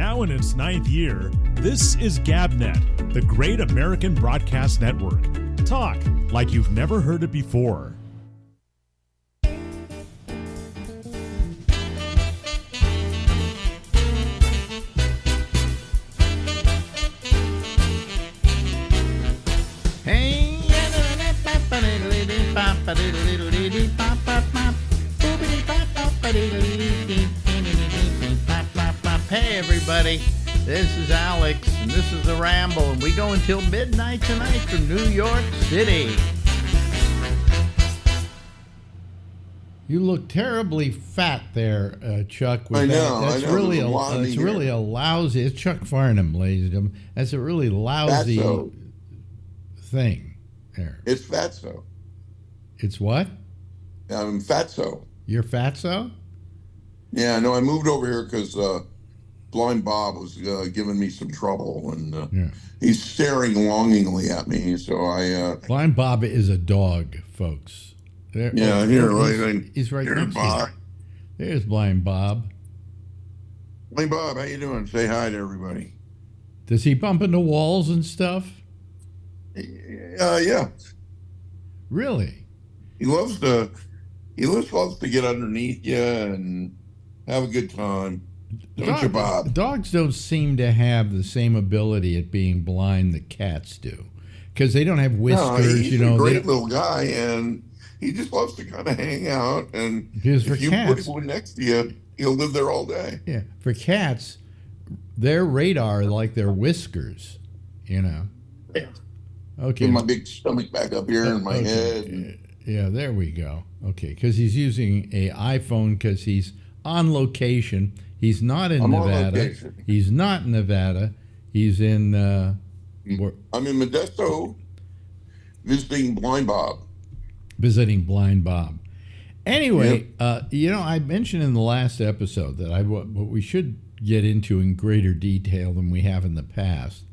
Now in its 9th year, this is GabNet, the Great American Broadcast Network. Talk like you've never heard it before. Hey everybody, this is Alex and this is the Ramble, and we go until midnight tonight from New York City. You look terribly fat there, Chuck. I know. That's really a lousy. It's Chuck Farnham, ladies and gentlemen. That's a really lousy Fatso. thing there. It's fatso. It's what? I'm fatso. You're fatso? Yeah, no, I moved over here because Blind Bob was giving me some trouble, and he's staring longingly at me. So I. Blind Bob is a dog, folks. There, he's right here, next Bob. to you. There's Blind Bob. Blind Bob, how you doing? Say hi to everybody. Does he bump into walls and stuff? Yeah. Really? He loves to get underneath you and have a good time. Don't you, Bob? Dogs don't seem to have the same ability at being blind that cats do, because they don't have whiskers. No, he's a great little guy, and he just loves to kind of hang out. And if you put one next to you, he'll live there all day. Yeah, for cats, their radar like their whiskers, you know. Yeah. Okay. Get my big stomach back up here in my head. Yeah, there we go. Okay, because he's using a iPhone because he's on location. He's not in Nevada. He's not in Nevada. He's in. I'm in Modesto, visiting Blind Bob. Anyway, I mentioned in the last episode that what we should get into in greater detail than we have in the past.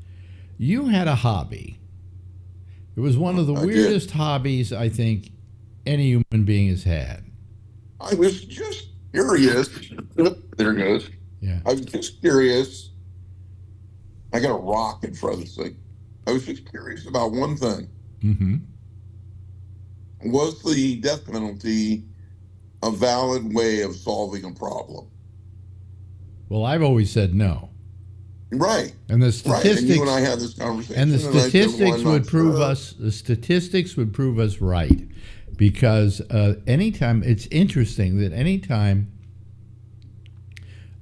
You had a hobby. It was one of the weirdest hobbies I think any human being has had. I was just curious. There it goes. Yeah. I was just curious. I got a rock in front of this thing. I was just curious about one thing. Mm-hmm. Was the death penalty a valid way of solving a problem? Well, I've always said no. Right. And the statistics. And you and I had this conversation. And the statistics would prove us. The statistics would prove us right, because anytime it's interesting that anytime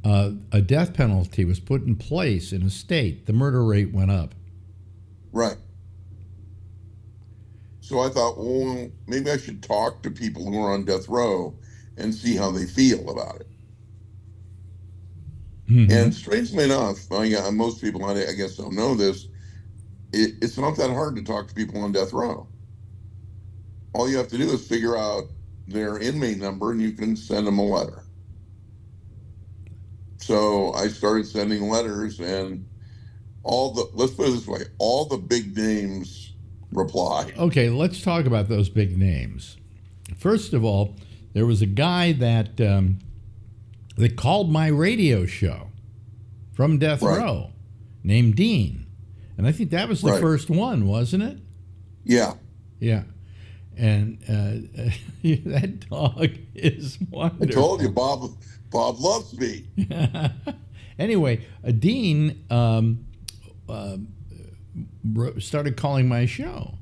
a death penalty was put in place in a state, the murder rate went up. Right. So I thought, well, maybe I should talk to people who are on death row and see how they feel about it. Mm-hmm. And strangely enough, most people, I guess, don't know this. It's not that hard to talk to people on death row. All you have to do is figure out their inmate number, and you can send them a letter. So I started sending letters, and let's put it this way, all the big names replied. Okay, let's talk about those big names. First of all, there was a guy that called my radio show from death row named Dean. And I think that was the first one, wasn't it? Yeah. Yeah. And that dog is wonderful. I told you, Bob loves me. Anyway, Dean started calling my show,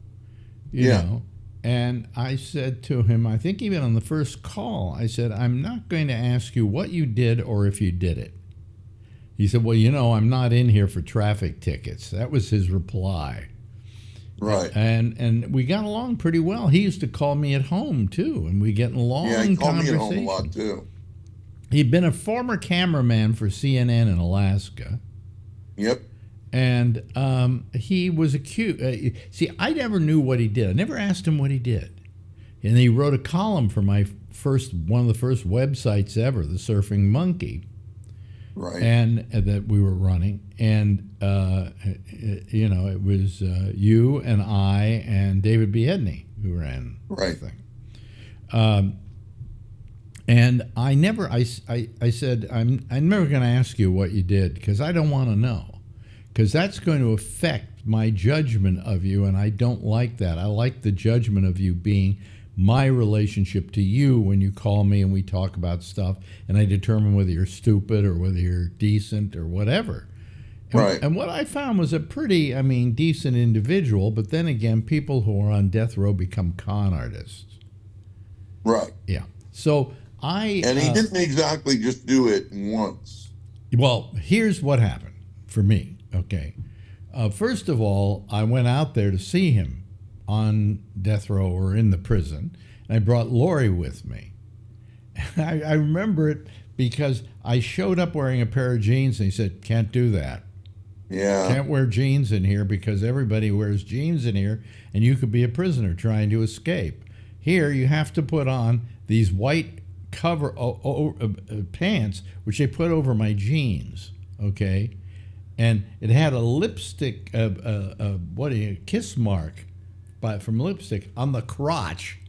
you know. And I said to him, I think even on the first call, I said, I'm not going to ask you what you did or if you did it. He said, well, I'm not in here for traffic tickets. That was his reply. Right. And we got along pretty well. He used to call me at home, too, and we get in long conversation. Yeah, he called me at home a lot, too. He'd been a former cameraman for CNN in Alaska. Yep. And he was accused. See, I never knew what he did. I never asked him what he did. And he wrote a column for one of the first websites ever, the Surfing Monkey. Right. And that we were running. And, it was you and I and David B. Edney who ran the thing. And I said, I'm never going to ask you what you did because I don't want to know, because that's going to affect my judgment of you, and I don't like that. I like the judgment of you being my relationship to you when you call me and we talk about stuff, and I determine whether you're stupid or whether you're decent or whatever. Right. And what I found was a pretty, decent individual, but then again, people who are on death row become con artists. Right. Yeah. So And he didn't exactly just do it once. Well, here's what happened for me, okay? First of all, I went out there to see him on death row or in the prison, and I brought Lori with me. I remember it because I showed up wearing a pair of jeans, and he said, can't do that. Yeah. Can't wear jeans in here because everybody wears jeans in here, and you could be a prisoner trying to escape. Here, you have to put on these white cover pants, which they put over my jeans, and it had a lipstick, kiss mark from lipstick on the crotch.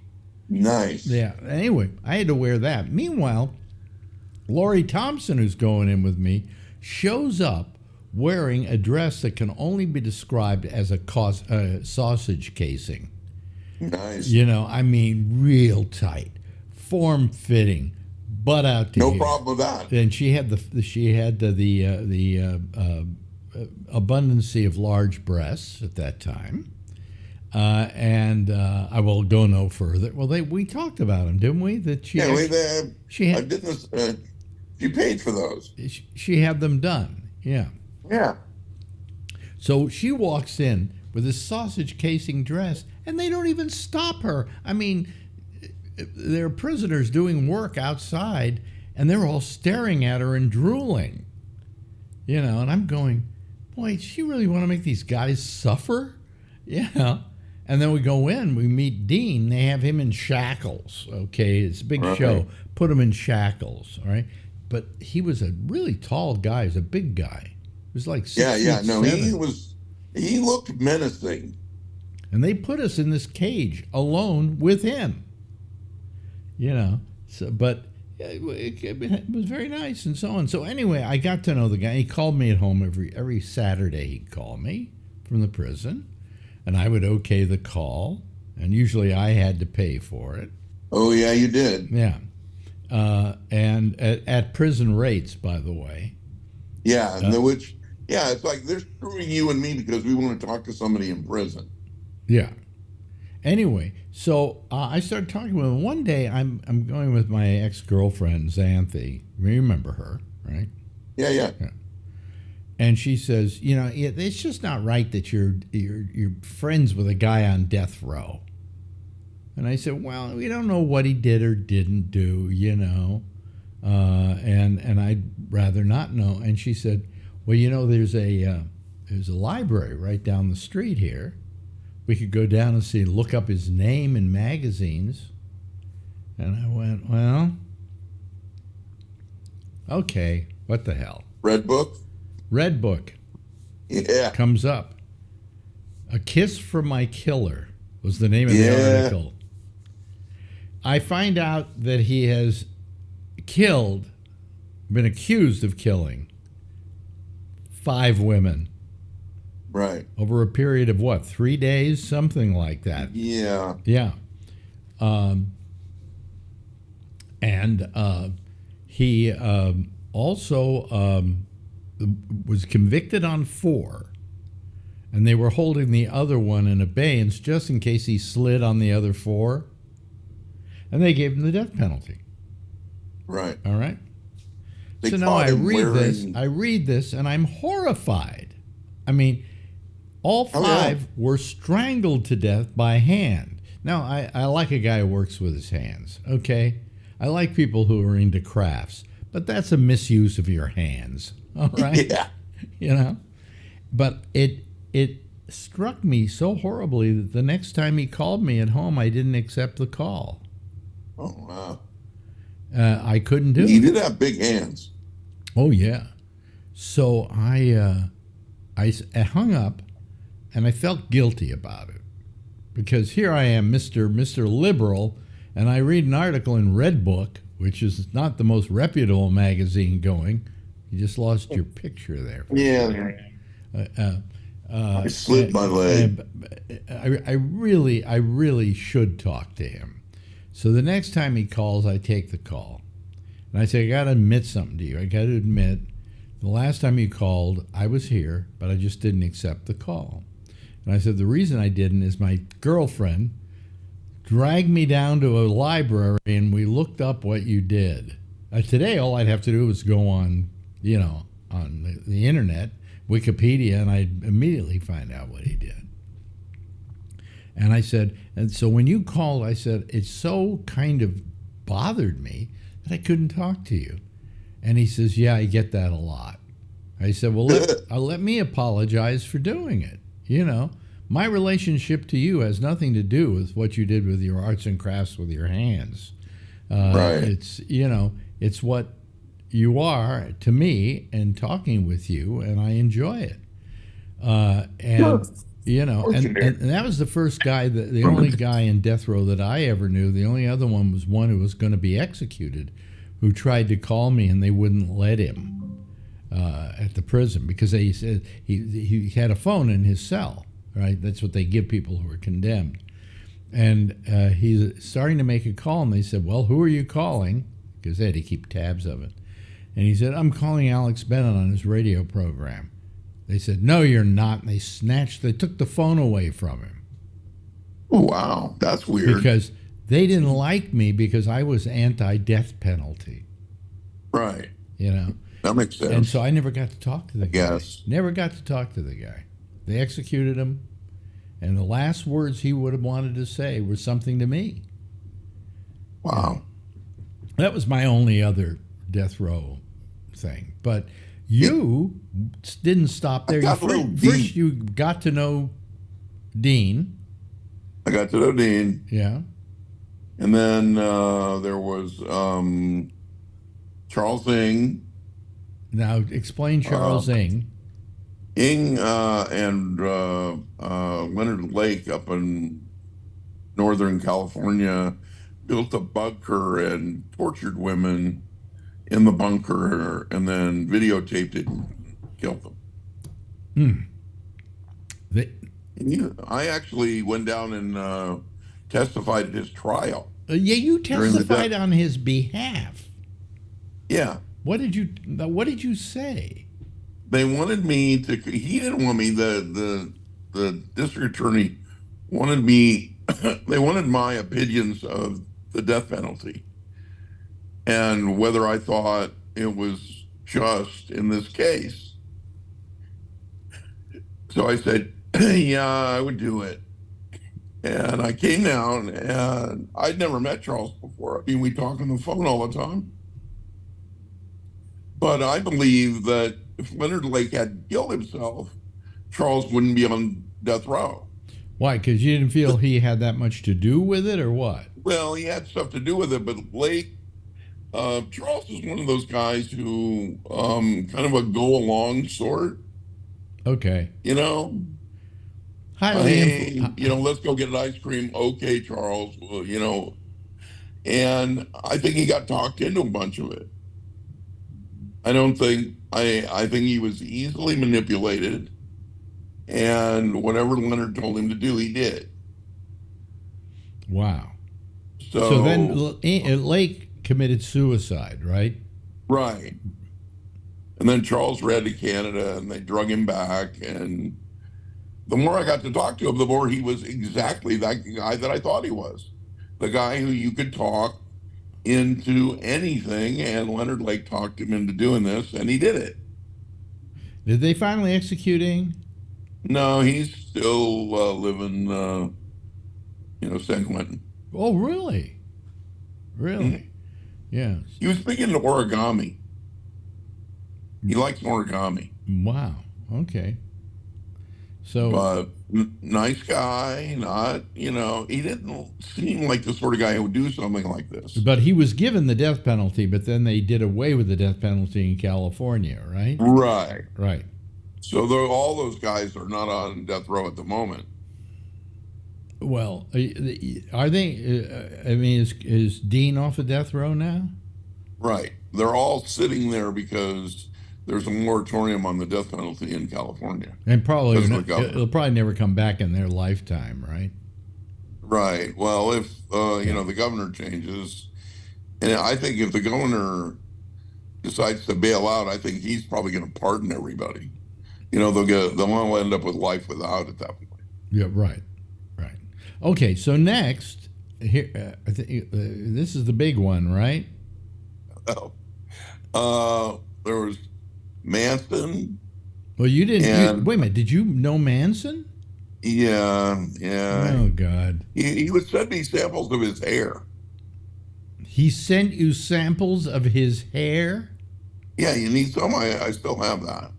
Nice. Yeah. Anyway, I had to wear that. Meanwhile, Lori Thompson, who's going in with me, shows up wearing a dress that can only be described as a sausage casing. Nice. Real tight, form-fitting, butt out to No here. problem with that. And she had the abundancy of large breasts at that time. And I will go no further. Well, we talked about them, didn't we? That she you paid for those. She had them done. Yeah. Yeah. So she walks in with this sausage casing dress, and they don't even stop her. They're prisoners doing work outside, and they're all staring at her and drooling. And I'm going, boy, does she really want to make these guys suffer? Yeah. And then we go in, we meet Dean. They have him in shackles, okay? It's a big show. Put him in shackles, all right? But he was a really tall guy. He was a big guy. He was like 6 feet 7. He looked menacing. And they put us in this cage alone with him. But it was very nice and so on. So anyway, I got to know the guy. He called me at home every Saturday. He'd call me from the prison, and I would okay the call, and usually I had to pay for it. Oh, yeah, you did. Yeah. And at prison rates, by the way. Yeah, it's like they're screwing you and me because we want to talk to somebody in prison. Yeah. Anyway, so I started talking with him. One day, I'm going with my ex-girlfriend, Xanthi. Remember her, right? Yeah. And she says, it's just not right that you're friends with a guy on death row. And I said, well, we don't know what he did or didn't do, and I'd rather not know. And she said, well, there's a library right down the street here. We could go down and look up his name in magazines. And I went, well, okay, what the hell? Red Book? Red Book. Yeah. Comes up. A Kiss from My Killer was the name of the article. I find out that he has been accused of killing 5 women. Right. Over a period of 3 days? Something like that. Yeah. Yeah. He also was convicted on 4. And they were holding the other one in abeyance just in case he slid on the other 4. And they gave him the death penalty. Right. All right. So now I read this, and I'm horrified. All 5 were strangled to death by hand. Now, I like a guy who works with his hands, okay? I like people who are into crafts, but that's a misuse of your hands, all right? Yeah. But it struck me so horribly that the next time he called me at home, I didn't accept the call. Oh, wow. I couldn't do it. He did have big hands. Oh, yeah. So I hung up, and I felt guilty about it. Because here I am, Mr. Liberal, and I read an article in Red Book which is not the most reputable magazine going. You just lost your picture there. Yeah. I slid my leg. I really should talk to him. So the next time he calls, I take the call. And I say, I got to admit something to you. I got to admit, the last time you called, I was here, but I just didn't accept the call. And I said, the reason I didn't is my girlfriend dragged me down to a library and we looked up what you did. Today, all I'd have to do was go on, on the internet, Wikipedia, and I'd immediately find out what he did. And I said, and so when you called, I said, it so kind of bothered me that I couldn't talk to you. And he says, yeah, I get that a lot. I said, well, let me apologize for doing it. My relationship to you has nothing to do with what you did with your arts and crafts with your hands. Right. It's what you are to me and talking with you, and I enjoy it. And that was the first guy, the only guy in death row that I ever knew. The only other one was one who was going to be executed, who tried to call me and they wouldn't let him at the prison because they said he had a phone in his cell. Right, that's what they give people who are condemned. And he's starting to make a call, and they said, well, who are you calling? Because they had to keep tabs of it. And he said, I'm calling Alex Bennett on his radio program. They said, no, you're not. And they took the phone away from him. Oh, wow, that's weird. Because they didn't like me because I was anti-death penalty. Right. That makes sense. And so I never got to talk to the guy. Yes. Never got to talk to the guy. They executed him, and the last words he would have wanted to say were something to me. Wow. That was my only other death row thing. But you didn't stop there. First, you got to know Dean. I got to know Dean. Yeah. And then there was Charles Ng. Now, explain Charles Ng. Ng and Leonard Lake up in Northern California built a bunker and tortured women in the bunker and then videotaped it and killed them. I actually went down and testified at his trial. Yeah, you testified on his behalf. Yeah. What did you say? They wanted me to. He didn't want me. The district attorney wanted me. They wanted my opinions of the death penalty and whether I thought it was just in this case. So I said, yeah, I would do it. And I came down, and I'd never met Charles before. I mean, we talk on the phone all the time. But I believe that if Leonard Lake had killed himself, Charles wouldn't be on death row. Why? Because you didn't feel he had that much to do with it, or what? Well, he had stuff to do with it, but Lake, Charles is one of those guys who kind of a go-along sort. Okay. Let's go get an ice cream. Okay, Charles, and I think he got talked into a bunch of it. I think he was easily manipulated, and whatever Leonard told him to do, he did. Wow. So then Lake committed suicide, right? Right. And then Charles ran to Canada, and they drug him back, and the more I got to talk to him, the more he was exactly that guy that I thought he was. The guy who you could talk into anything, and Leonard Lake talked him into doing this, and he did it. Did they finally execute Ng? No, he's still living, San Quentin. Oh, really? Really? Mm-hmm. Yeah. He was big into origami. He likes origami. Wow. Okay. So, but nice guy, not, he didn't seem like the sort of guy who would do something like this. But he was given the death penalty, but then they did away with the death penalty in California, right? Right. Right. So all those guys are not on death row at the moment. Well, are they? Is Dean off of death row now? Right. They're all sitting there because there's a moratorium on the death penalty in California. And probably Because of the governor. it'll probably never come back in their lifetime, right? Right. Well, if the governor changes, and I think if the governor decides to bail out, I think he's probably going to pardon everybody. They'll all end up with life without at that point. Yeah. Right. Right. Okay. So next, here, this is the big one, right? There was Manson. Well, you didn't. Wait a minute. Did you know Manson? Yeah. Oh God. He would send me samples of his hair. He sent you samples of his hair? Yeah, you need some. I still have that.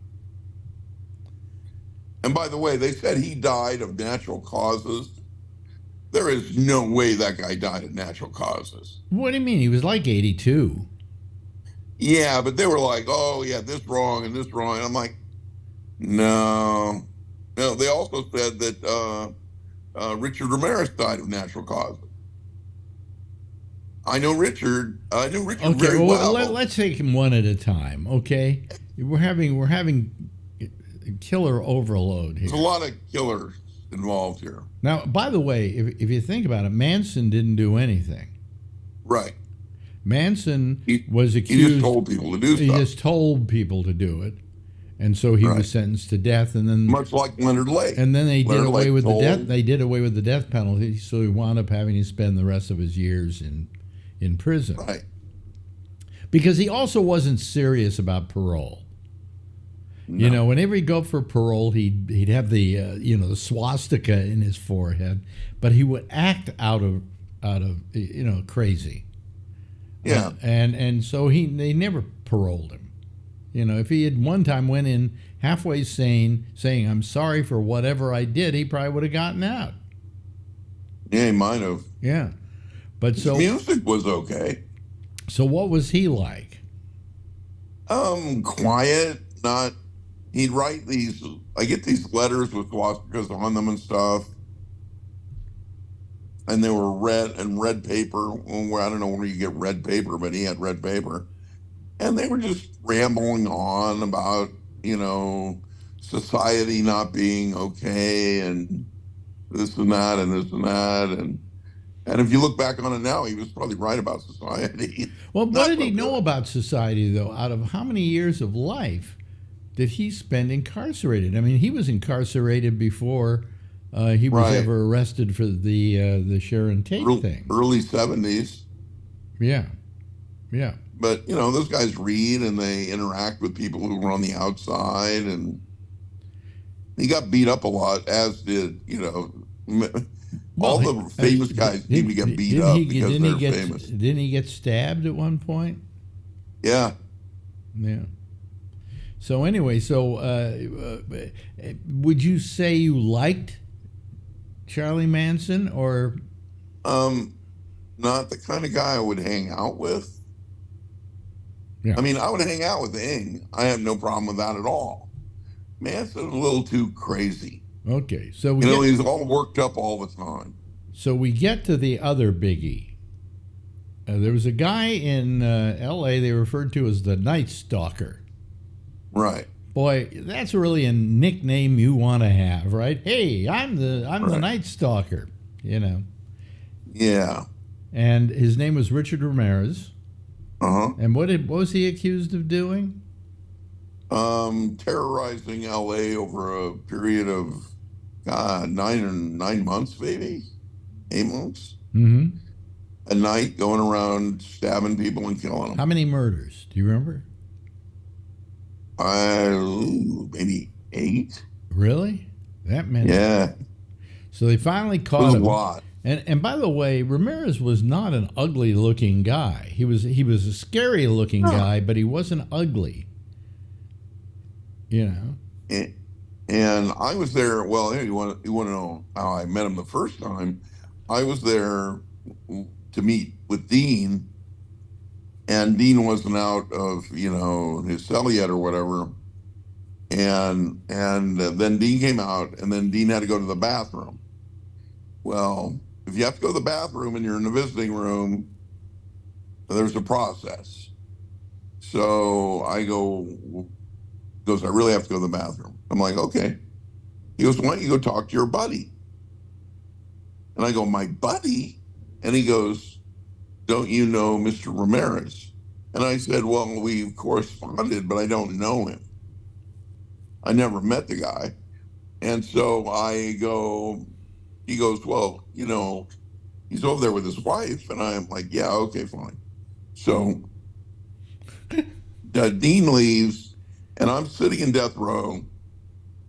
And by the way, they said he died of natural causes. There is no way that guy died of natural causes. What do you mean? He was like 82. Yeah, but they were like, oh, yeah, this wrong and this wrong. And I'm like, no. No, they also said that Richard Ramirez died of natural causes. I knew Richard very well. Let's take him one at a time, okay? We're having killer overload here. There's a lot of killers involved here. Now, by the way, if you think about it, Manson didn't do anything. Right. Manson was accused. He just told people to do stuff. He just told people to do it, and so he was sentenced to death. And then, much like Leonard Lake. And then they did away with the death. They did away with the death penalty, so he wound up having to spend the rest of his years in prison. Right. Because he also wasn't serious about parole. No. Whenever he'd go for parole, he'd have the the swastika in his forehead, but he would act out of crazy. Yeah. And so they never paroled him. If he had one time went in halfway saying I'm sorry for whatever I did, he probably would have gotten out. Yeah, he might have. Yeah. But His music was okay. So what was he like? Quiet, not. He'd write these. I get these letters with swastikas on them and stuff, and they were red paper. Well, I don't know where you get red paper, but he had red paper, and they were just rambling on about society not being okay and this and that and this and that and if you look back on it now, he was probably right about society. Well, what did he know about society, though? Out of how many years of life did he spend incarcerated? I mean, he was incarcerated before he was ever arrested for the Sharon Tate thing. Early 70s. Yeah. Yeah. But, those guys read and they interact with people who were on the outside. And he got beat up a lot, as did, all the famous guys seem to get beat up because they're famous. Didn't he get stabbed at one point? Yeah. Yeah. So anyway, would you say you liked Charlie Manson, or? Not the kind of guy I would hang out with. Yeah. I mean, I would hang out with Ing. I have no problem with that at all. Manson's a little too crazy. Okay, so he's all worked up all the time. So we get to the other biggie. There was a guy in L.A. they referred to as the Night Stalker. Right. Boy, that's really a nickname you want to have, right? Hey, I'm the Night Stalker. Yeah. And his name was Richard Ramirez. And what was he accused of doing? Terrorizing L.A. over a period of 9 months, maybe 8 months. Mm-hmm. At night, going around stabbing people and killing them. How many murders? Do you remember? Maybe 8. Really? That many? Yeah. So they finally caught him. A lot. And by the way, Ramirez was not an ugly-looking guy. He was a scary-looking guy, but he wasn't ugly. And I was there. Well, you want to know how I met him the first time? I was there to meet with Dean, and Dean wasn't out of his cell yet or whatever. And then Dean came out, and then Dean had to go to the bathroom. Well, if you have to go to the bathroom and you're in the visiting room, there's a process. So I goes, I really have to go to the bathroom. I'm like, okay. He goes, why don't you go talk to your buddy? And I go, my buddy? And he goes, don't you know Mr. Ramirez? And I said, well, we've corresponded, but I don't know him. I never met the guy. And so I go, he goes, well, you know, he's over there with his wife. And I'm like, yeah, okay, fine. So Dean leaves, and I'm sitting in death row.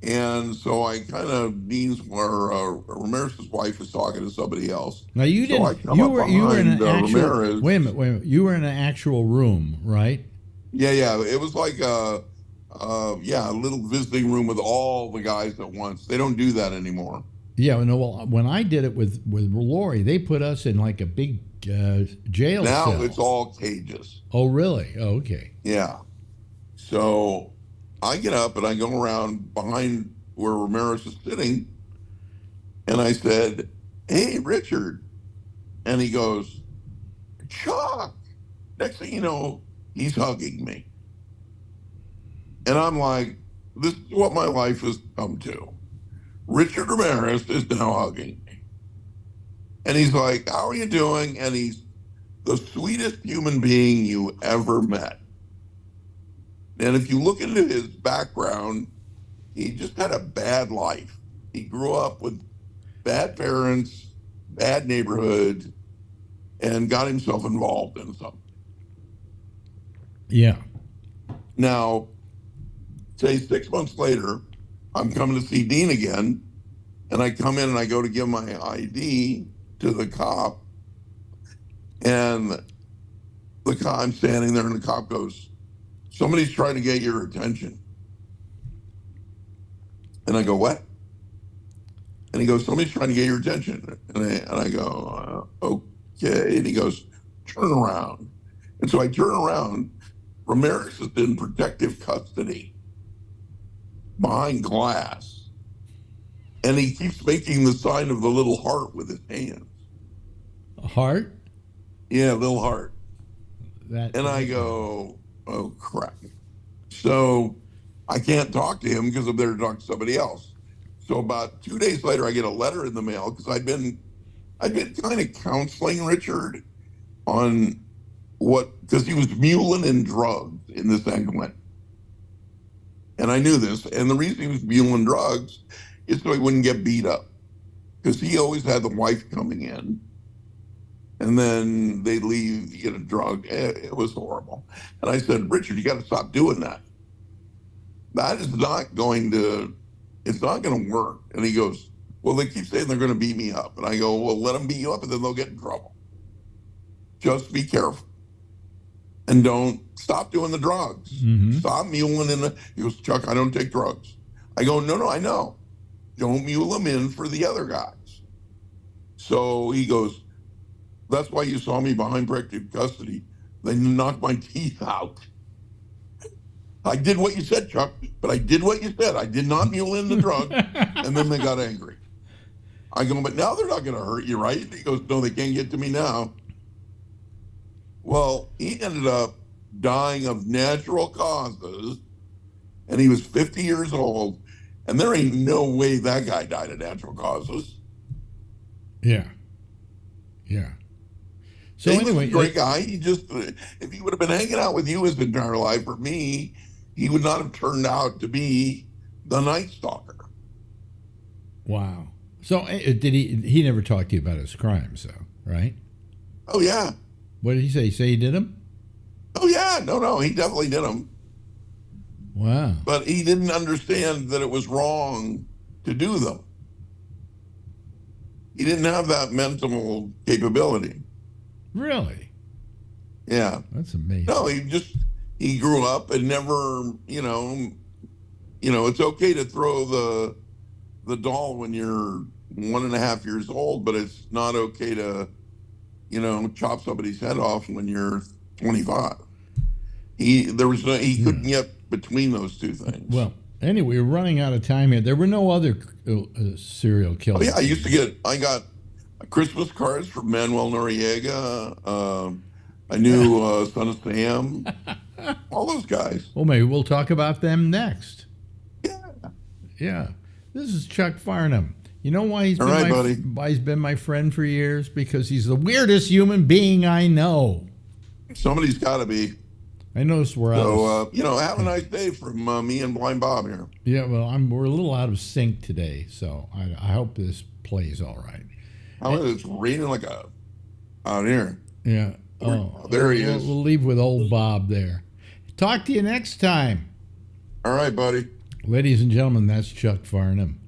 And so I kind of, Ramirez's wife is talking to somebody else. Now you So I didn't. come You up were in an behind, actual. Ramirez. Wait a minute. You were in an actual room, right? Yeah. It was like a little visiting room with all the guys at once. They don't do that anymore. Yeah. No. Well, when I did it with Lori, they put us in like a big jail Now cell. it's all cages. Oh, really? Oh, okay. Yeah. So I get up and I go around behind where Ramirez is sitting, and I said, hey, Richard. And he goes, Chuck. Next thing you know, he's hugging me. And I'm like, this is what my life has come to. Richard Ramirez is now hugging me. And he's like, how are you doing? And he's the sweetest human being you ever met. And if you look into his background, he just had a bad life. He grew up with bad parents, bad neighborhood, and got himself involved in something. Yeah. Now, say 6 months later, I'm coming to see Dean again, and I come in and I go to give my ID to the cop, and I'm standing there, and the cop goes, somebody's trying to get your attention. And I go, what? And he goes, somebody's trying to get your attention. And I go, okay. And he goes, turn around. And so I turn around. Ramirez is in protective custody behind glass. And he keeps making the sign of the little heart with his hands. A heart? Yeah, little heart. And I go, oh, crap. So I can't talk to him because I'm there to talk to somebody else. So about 2 days later, I get a letter in the mail because I'd been kind of counseling Richard on because he was muling in drugs in this increment. And I knew this. And the reason he was muling drugs is so he wouldn't get beat up, because he always had the wife coming in. And then they'd leave, get a drug. It was horrible. And I said, Richard, you got to stop doing that. That is not going to work. And he goes, well, they keep saying they're going to beat me up. And I go, well, let them beat you up and then they'll get in trouble. Just be careful. And don't stop doing the drugs. Mm-hmm. Stop muling in. He goes, Chuck, I don't take drugs. I go, no, I know. Don't mule them in for the other guys. So he goes, that's why you saw me behind protective custody. They knocked my teeth out. I did what you said, Chuck, but I did what you said. I did not mule in the drug. And then they got angry. I go, but now they're not going to hurt you, right? He goes, no, they can't get to me now. Well, he ended up dying of natural causes, and he was 50 years old, and there ain't no way that guy died of natural causes. Yeah. So he anyway, was a great guy. He just, if he would have been hanging out with you his entire life, for me, he would not have turned out to be the Night Stalker. Wow. So did he never talked to you about his crimes, though, right? Oh, yeah. What did he say? Say he did them? Oh, yeah. No, he definitely did them. Wow. But he didn't understand that it was wrong to do them. He didn't have that mental capability. Really? Yeah. That's amazing. No, he grew up and never, it's okay to throw the doll when you're 1.5 years old, but it's not okay to, chop somebody's head off when you're 25. He couldn't get between those two things. Well, anyway, we're running out of time here. There were no other serial killers. Oh, yeah, I got Christmas cards from Manuel Noriega. I knew Son of Sam. All those guys. Well, maybe we'll talk about them next. Yeah. Yeah. This is Chuck Farnham. You know why he's All been right, buddy. why he's been my friend for years? Because he's the weirdest human being I know. Somebody's got to be. I noticed we're out. So, have a nice day from me and Blind Bob here. Yeah, well, we're a little out of sync today, so I hope this plays all right. It's raining like out here. Yeah. Oh, there he is. We'll leave with old Bob there. Talk to you next time. All right, buddy. Ladies and gentlemen, that's Chuck Farnham.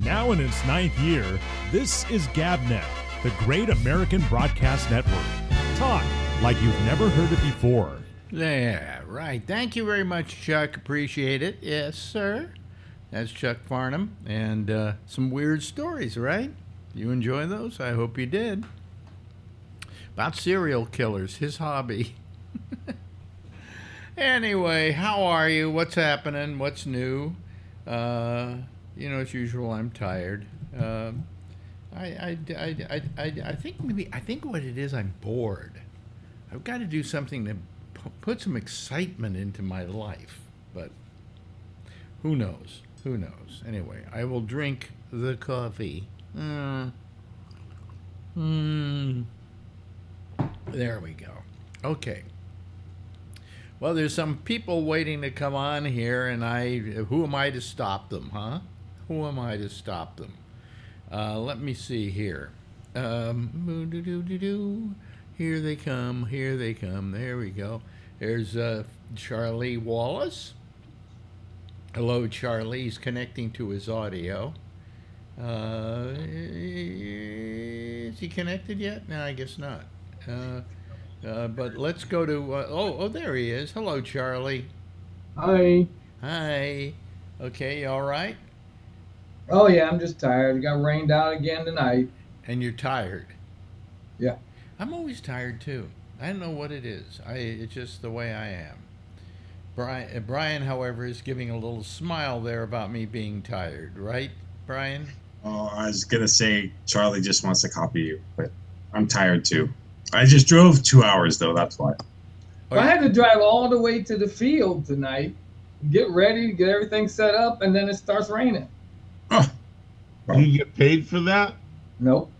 Now in its 9th year, this is GabNet, the Great American Broadcast Network. Talk like you've never heard it before. Yeah, right. Thank you very much, Chuck. Appreciate it. Yes, sir. That's Chuck Farnham. And some weird stories, right? You enjoy those? I hope you did. About serial killers, his hobby. Anyway, how are you? What's happening? What's new? As usual, I'm tired. I think what it is, I'm bored. I've got to do something to put some excitement into my life, but who knows? Who knows? Anyway, I will drink the coffee. There we go. Okay. Well, there's some people waiting to come on here, and who am I to stop them, huh? Who am I to stop them? Let me see here. Here they come. Here they come. There we go. There's Charlie Wallace. Hello, Charlie. He's connecting to his audio. Is he connected yet? No, I guess not. But let's go to... there he is. Hello, Charlie. Hi. Hi. Okay, you all right? Oh, yeah, I'm just tired. It got rained out again tonight. And you're tired? Yeah. I'm always tired, too. I don't know what it is. It's just the way I am. Brian, however, is giving a little smile there about me being tired. Right, Brian? Oh, I was going to say Charlie just wants to copy you, but I'm tired, too. I just drove 2 hours, though. That's why. I had to drive all the way to the field tonight, get ready, get everything set up, and then it starts raining. Oh, Do you get paid for that? Nope.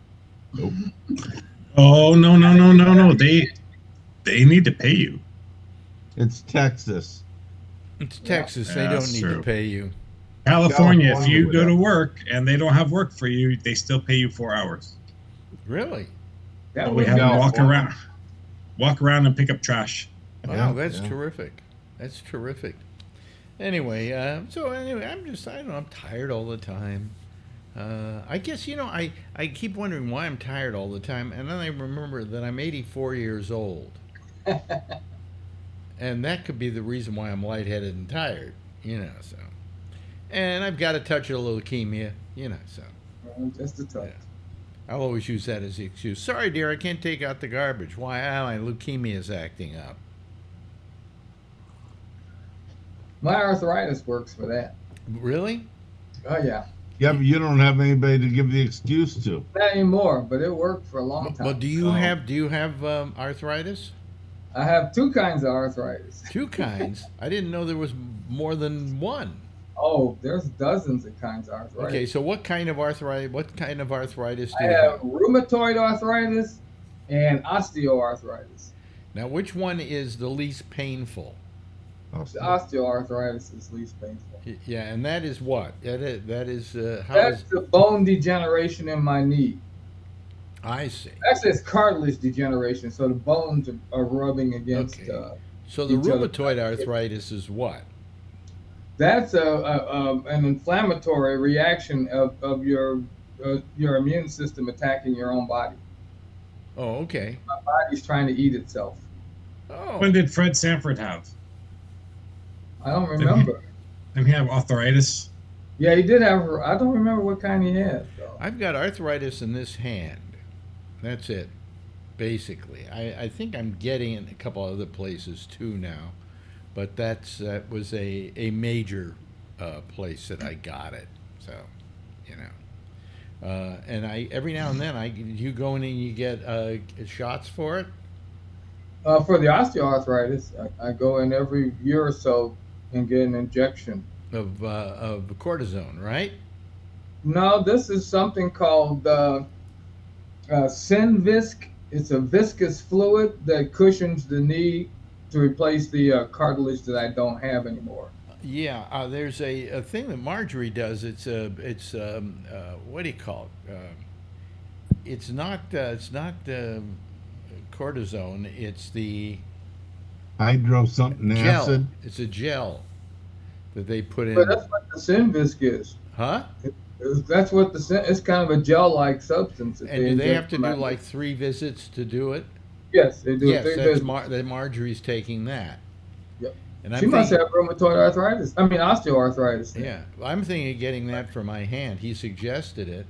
oh no. They need to pay you. It's Texas. It's Texas. Yeah, They don't that's need true. to pay you. California, if you would go have. to work and they don't have work for you, they still pay you 4 hours. Really? That But was we have to California. walk around and pick up trash. Wow, that's yeah. terrific. That's terrific. Anyway, I'm tired all the time. I guess, I keep wondering why I'm tired all the time, and then I remember that I'm 84 years old. And that could be the reason why I'm lightheaded and tired, so. And I've got a touch of leukemia, so. Just a touch. Yeah. I'll always use that as the excuse. Sorry, dear, I can't take out the garbage. Why? My leukemia is acting up. My arthritis works for that. Really? Oh, yeah. Yeah, but you don't have anybody to give the excuse to. Not anymore, but it worked for a long time. Well, do you have arthritis? I have two kinds of arthritis. Two kinds? I didn't know there was more than one. Oh, there's dozens of kinds of arthritis. Okay, so what kind of arthritis do I you have have? rheumatoid arthritis and osteoarthritis. Now, which one is the least painful? The osteoarthritis is least painful. Yeah, and that is what? That is how That's is... the bone degeneration in my knee. I see. Actually, it's cartilage degeneration, so the bones are rubbing against. Okay. So the each other. rheumatoid arthritis is what? That's an inflammatory reaction of your immune system attacking your own body. Oh, okay. My body's trying to eat itself. Oh, When did Fred Sanford have? I don't remember. Did he have arthritis? Yeah, he did have. I don't remember what kind he had. Though. I've got arthritis in this hand. That's it, basically. I think I'm getting it in a couple other places too now, but that was a major place that I got it. So, and I every now and then you go in and you get shots for it. For the osteoarthritis, I go in every year or so and get an injection. Of cortisone, right? No, this is something called Synvisc. It's a viscous fluid that cushions the knee to replace the cartilage that I don't have anymore. Yeah, there's a thing that Marjorie does. It's what do you call it? It's not cortisone. It's the Hydro something gel. acid. It's a gel that they put in. But that's what the Synvisc is. Huh? That's what it's kind of a gel-like substance. That And do they have to do inject like 3 visits to do it? Yes, they do. Yes, 3 that's visits. that Marjorie's taking that. Yep. And She must have rheumatoid arthritis. I mean, osteoarthritis. Yeah, I'm thinking of getting that for my hand. He suggested it,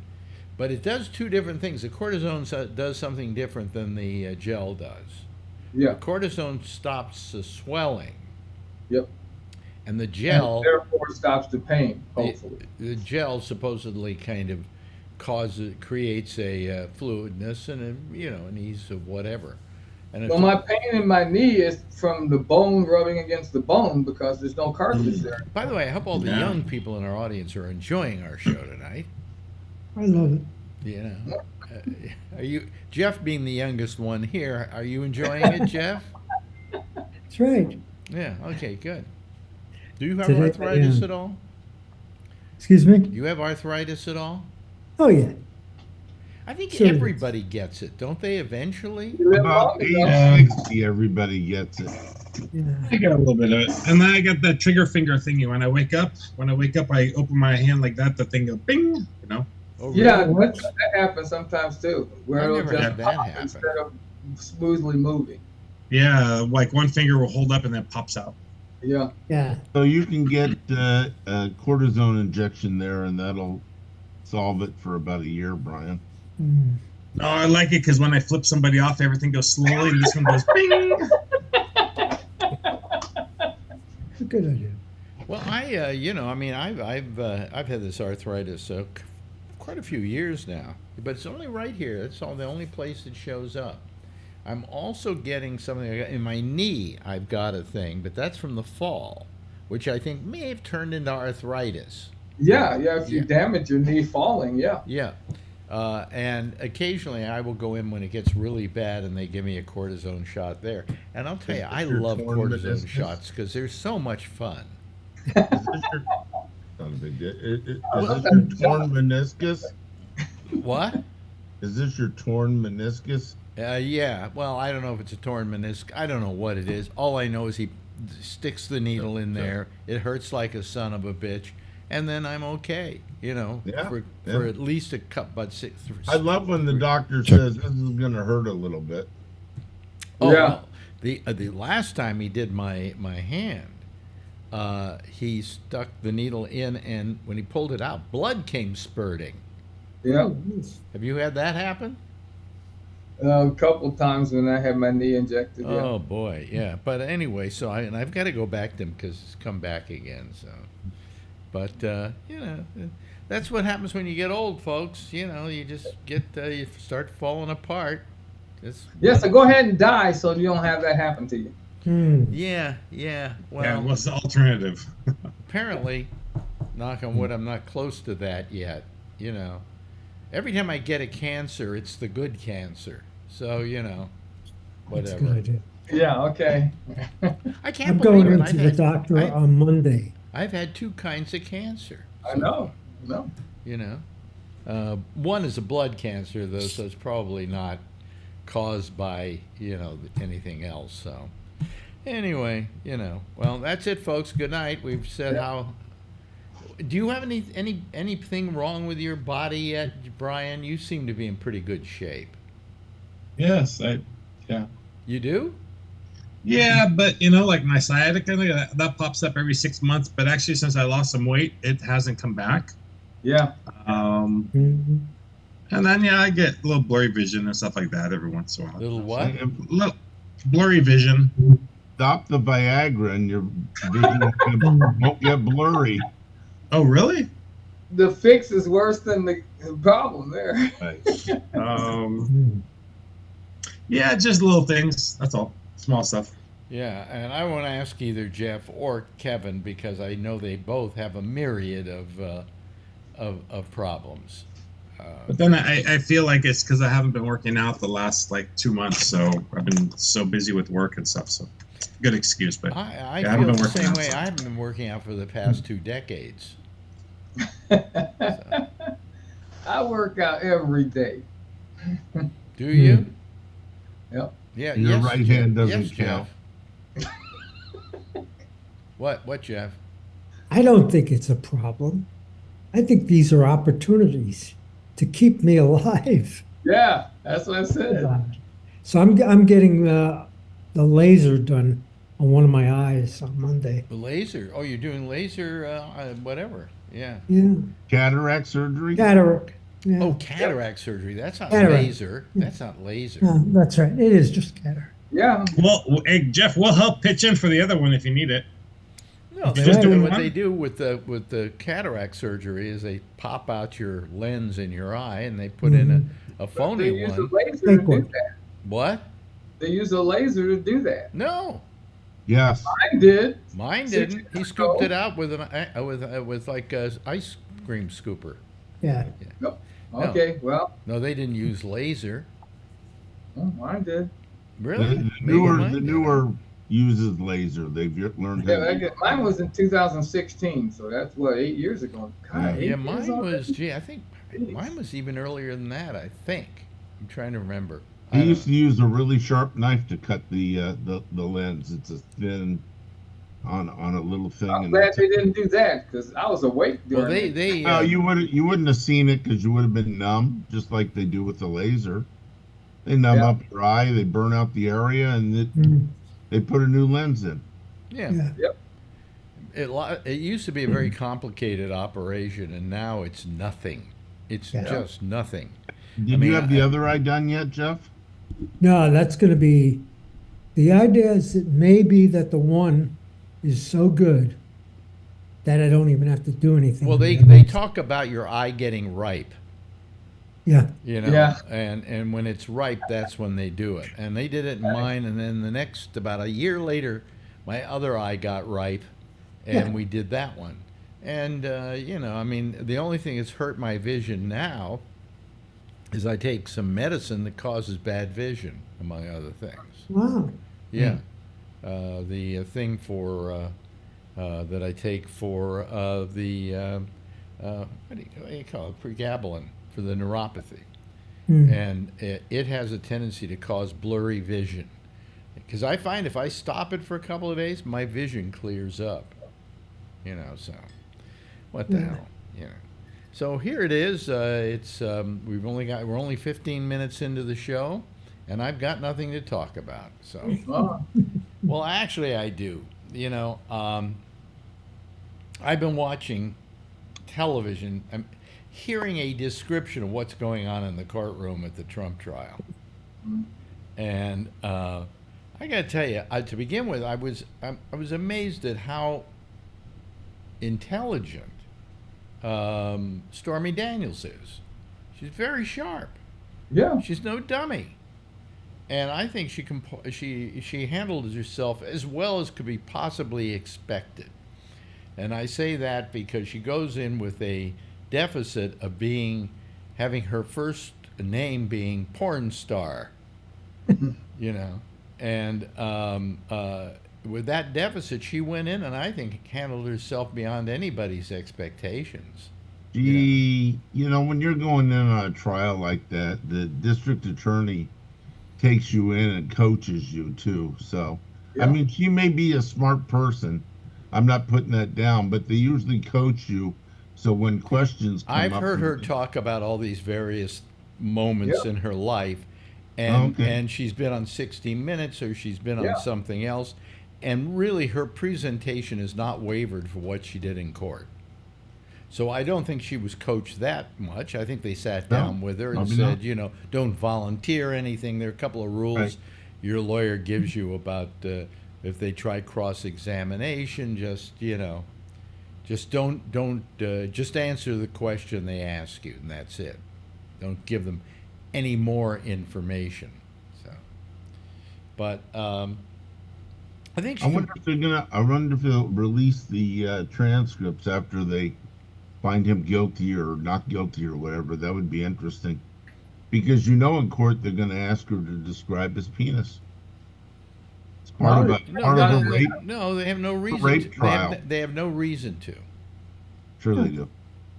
but it does 2 different things. The cortisone does something different than the gel does. Yeah. The cortisone stops the swelling. Yep. And the gel, And therefore stops the pain, hopefully. the gel supposedly kind of creates a fluidness and an ease of whatever. And Well, my pain in my knee is from the bone rubbing against the bone because there's no cartilage there. By the way, I hope all the young people in our audience are enjoying our show tonight. I love it. You know, are you, Jeff, being the youngest one here? Are you enjoying it, Jeff? That's right. Yeah. Okay. Good. Do you have Today I arthritis am. at all? Excuse me? Do you have arthritis at all? Oh, yeah. I think Sure. everybody gets it, don't they? Eventually. You live About long enough. age 60, everybody gets it. Yeah. I got a little bit of it, and then I got that trigger finger thingy. When I wake up, I open my hand like that. The thing goes bing. You know. Oh, Yeah, really? that happens sometimes too. Where I've it'll never just had that pop happen. instead of smoothly moving. Yeah, like one finger will hold up and then pops out. Yeah. Yeah. So you can get a cortisone injection there, and that'll solve it for about a year, Brian. Mm. Oh, I like it because when I flip somebody off, everything goes slowly, and this one goes bing. It's a good idea. Well, I've had this arthritis quite a few years now, but it's only right here. It's the only place it shows up. I'm also getting something in my knee. I've got a thing, but that's from the fall, which I think may have turned into arthritis. Yeah. If you damage your knee falling, yeah. Yeah. And occasionally I will go in when it gets really bad and they give me a cortisone shot there. And I'll tell you, I love cortisone shots because they're so much fun. Is this your, not a big deal. Is this your torn meniscus? What? Is this your torn meniscus? Yeah. Well, I don't know if it's a torn meniscus. I don't know what it is. All I know is he sticks the needle in there. It hurts like a son of a bitch. And then I'm okay, for at least a couple, but I love when the doctor says this is going to hurt a little bit. Oh, Yeah. well, the last time he did my hand, he stuck the needle in, and when he pulled it out, blood came spurting. Yeah. Oh, nice. Have you had that happen? A couple times when I had my knee injected. Yeah. Oh boy, yeah. But anyway, so I've got to go back to him because it's come back again. So, but that's what happens when you get old, folks. You just get you start falling apart. Yeah, so go ahead and die so you don't have that happen to you. Hmm. Yeah. Well, Yeah, what's the alternative? apparently, knock on wood, I'm not close to that yet. Every time I get a cancer, it's the good cancer. So That's a whatever. good idea. Yeah, okay. I can't I'm believe going it. into the doctor on Monday. I've had 2 kinds of cancer. I know. No. One is a blood cancer, though, so it's probably not caused by anything else. So anyway, well, that's it, folks. Good night. We've said how. Do you have anything wrong with your body yet, Brian? You seem to be in pretty good shape. Yes, yeah. You do? Yeah, but like my sciatica, that pops up every 6 months. But actually, since I lost some weight, it hasn't come back. Yeah. Mhm. And then I get a little blurry vision and stuff like that every once in a while. Little what? Little blurry vision. Stop the Viagra and your vision won't get blurry. Oh, really? The fix is worse than the problem there. Right. Hmm. Yeah, just little things. That's all. Small stuff. Yeah, and I won't ask either Jeff or Kevin because I know they both have a myriad of problems. But then I feel like it's because I haven't been working out the last like 2 months, so I've been so busy with work and stuff. So good excuse, but I yeah, I haven't feel been the working same out, way. so. I haven't been working out for the past 2 decades. I work out every day. Do you? Yep. Yeah. Your yes, right Jeff. hand doesn't Yes, count. Jeff. What, Jeff? I don't think it's a problem. I think these are opportunities to keep me alive. Yeah, that's what I said. So I'm getting the laser done on one of my eyes on Monday. The laser. Oh, you're doing laser, whatever. Yeah. Yeah, Cataract surgery? cataract. Yeah. Oh, cataract surgery. That's not Cataract. laser. That's not laser. Yeah, that's right. It is just cataract. Yeah. Well, hey, Jeff, we'll help pitch in for the other one if you need it. No, You're just doing what one? they do with the cataract surgery is they pop out your lens in your eye and they put in a They phony use a one. laser to Fake do one. that. What? They use a laser to do that. No, Yes. I did. mine 6 didn't. years He ago. scooped it out with with like a ice cream scooper. Yeah. Okay, well, No, they didn't use laser. mine did. Really? The Maybe newer, mine the did. newer uses laser. They've learned how Yeah, to use mine was in 2016, so that's what, 8 years ago. God, 8 Yeah, years mine already? was. Gee, I think mine was even earlier than that. I think. I'm trying to remember. I He don't used to use a really sharp knife to cut the lens. It's a thin on a little thing. I'm and glad that's they it. didn't do that because I was awake Well, during they No, you wouldn't have seen it because you would have been numb, just like they do with the laser. They numb Yeah. up your eye, they burn out the area, and Mm. they put a new lens in. yeah. Yeah. It used to be a very complicated operation, and now it's nothing. It's Yeah. just nothing. Did mean, you have the I- other eye done yet, Jeff? No, that's going to be. The idea is it may be that the one is so good that I don't even have to do anything. Well, to they it. talk about your eye getting ripe, Yeah. you know, Yeah. and when it's ripe, that's when they do it. And they did it in mine, and then the next about a year later, my other eye got ripe, and Yeah. we did that one. And I mean, the only thing that's hurt my vision now is I take some medicine that causes bad vision, among other things. Wow. Yeah, the thing for that I take for the what do you call it? Pregabalin for the neuropathy, Mm. and it has a tendency to cause blurry vision. Because I find if I stop it for a couple of days, my vision clears up. So what the Yeah. hell, So here it is. We're only 15 minutes into the show, and I've got nothing to talk about. So. Oh, Well, actually, I do. I've been watching television. I'm hearing a description of what's going on in the courtroom at the Trump trial. And I got to tell you, to begin with, I was amazed at how intelligent Stormy Daniels is. She's very sharp. yeah. She's no dummy. And I think she handled herself as well as could be possibly expected. And I say that because she goes in with a deficit of having her first name being porn star, and with that deficit, she went in and I think handled herself beyond anybody's expectations. When you're going in on a trial like that, the district attorney takes you in and coaches you too. So, Yeah. I mean, she may be a smart person. I'm not putting that down, but they usually coach you. So when questions come I've up, heard her talk about all these various moments Yeah. in her life, and Okay. and she's been on 60 Minutes or she's been Yeah. on something else, and really her presentation has not wavered for what she did in court. So I don't think she was coached that much. I think they sat No, down with her and probably said, not. don't volunteer anything. There are a couple of rules Right. your lawyer gives you about if they try cross-examination, just just answer the question they ask you, and that's it. Don't give them any more information. So, but I think I wonder if they're gonna. I wonder if they'll release the transcripts after they find him guilty or not guilty or whatever. That would be interesting, because in court they're gonna ask her to describe his penis. It's part of a rape. No, they have no reason. Rape trial. They have no reason to. Sure they do.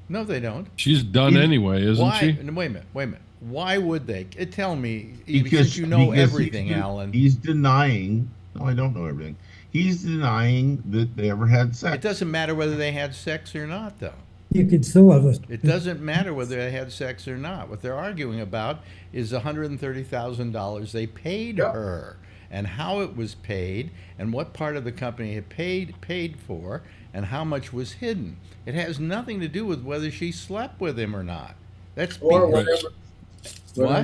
No, they don't. She's done anyway, isn't she? Wait a minute. Why would they? Tell me, Because since you know everything, Alan. He's denying. No, I don't know everything. He's denying that they ever had sex. It doesn't matter whether they had sex or not, though. You could still have It doesn't matter whether they had sex or not. What they're arguing about is $130,000 they paid her, and how it was paid, and what part of the company it paid for, and how much was hidden. It has nothing to do with whether she slept with him or not. That's or whatever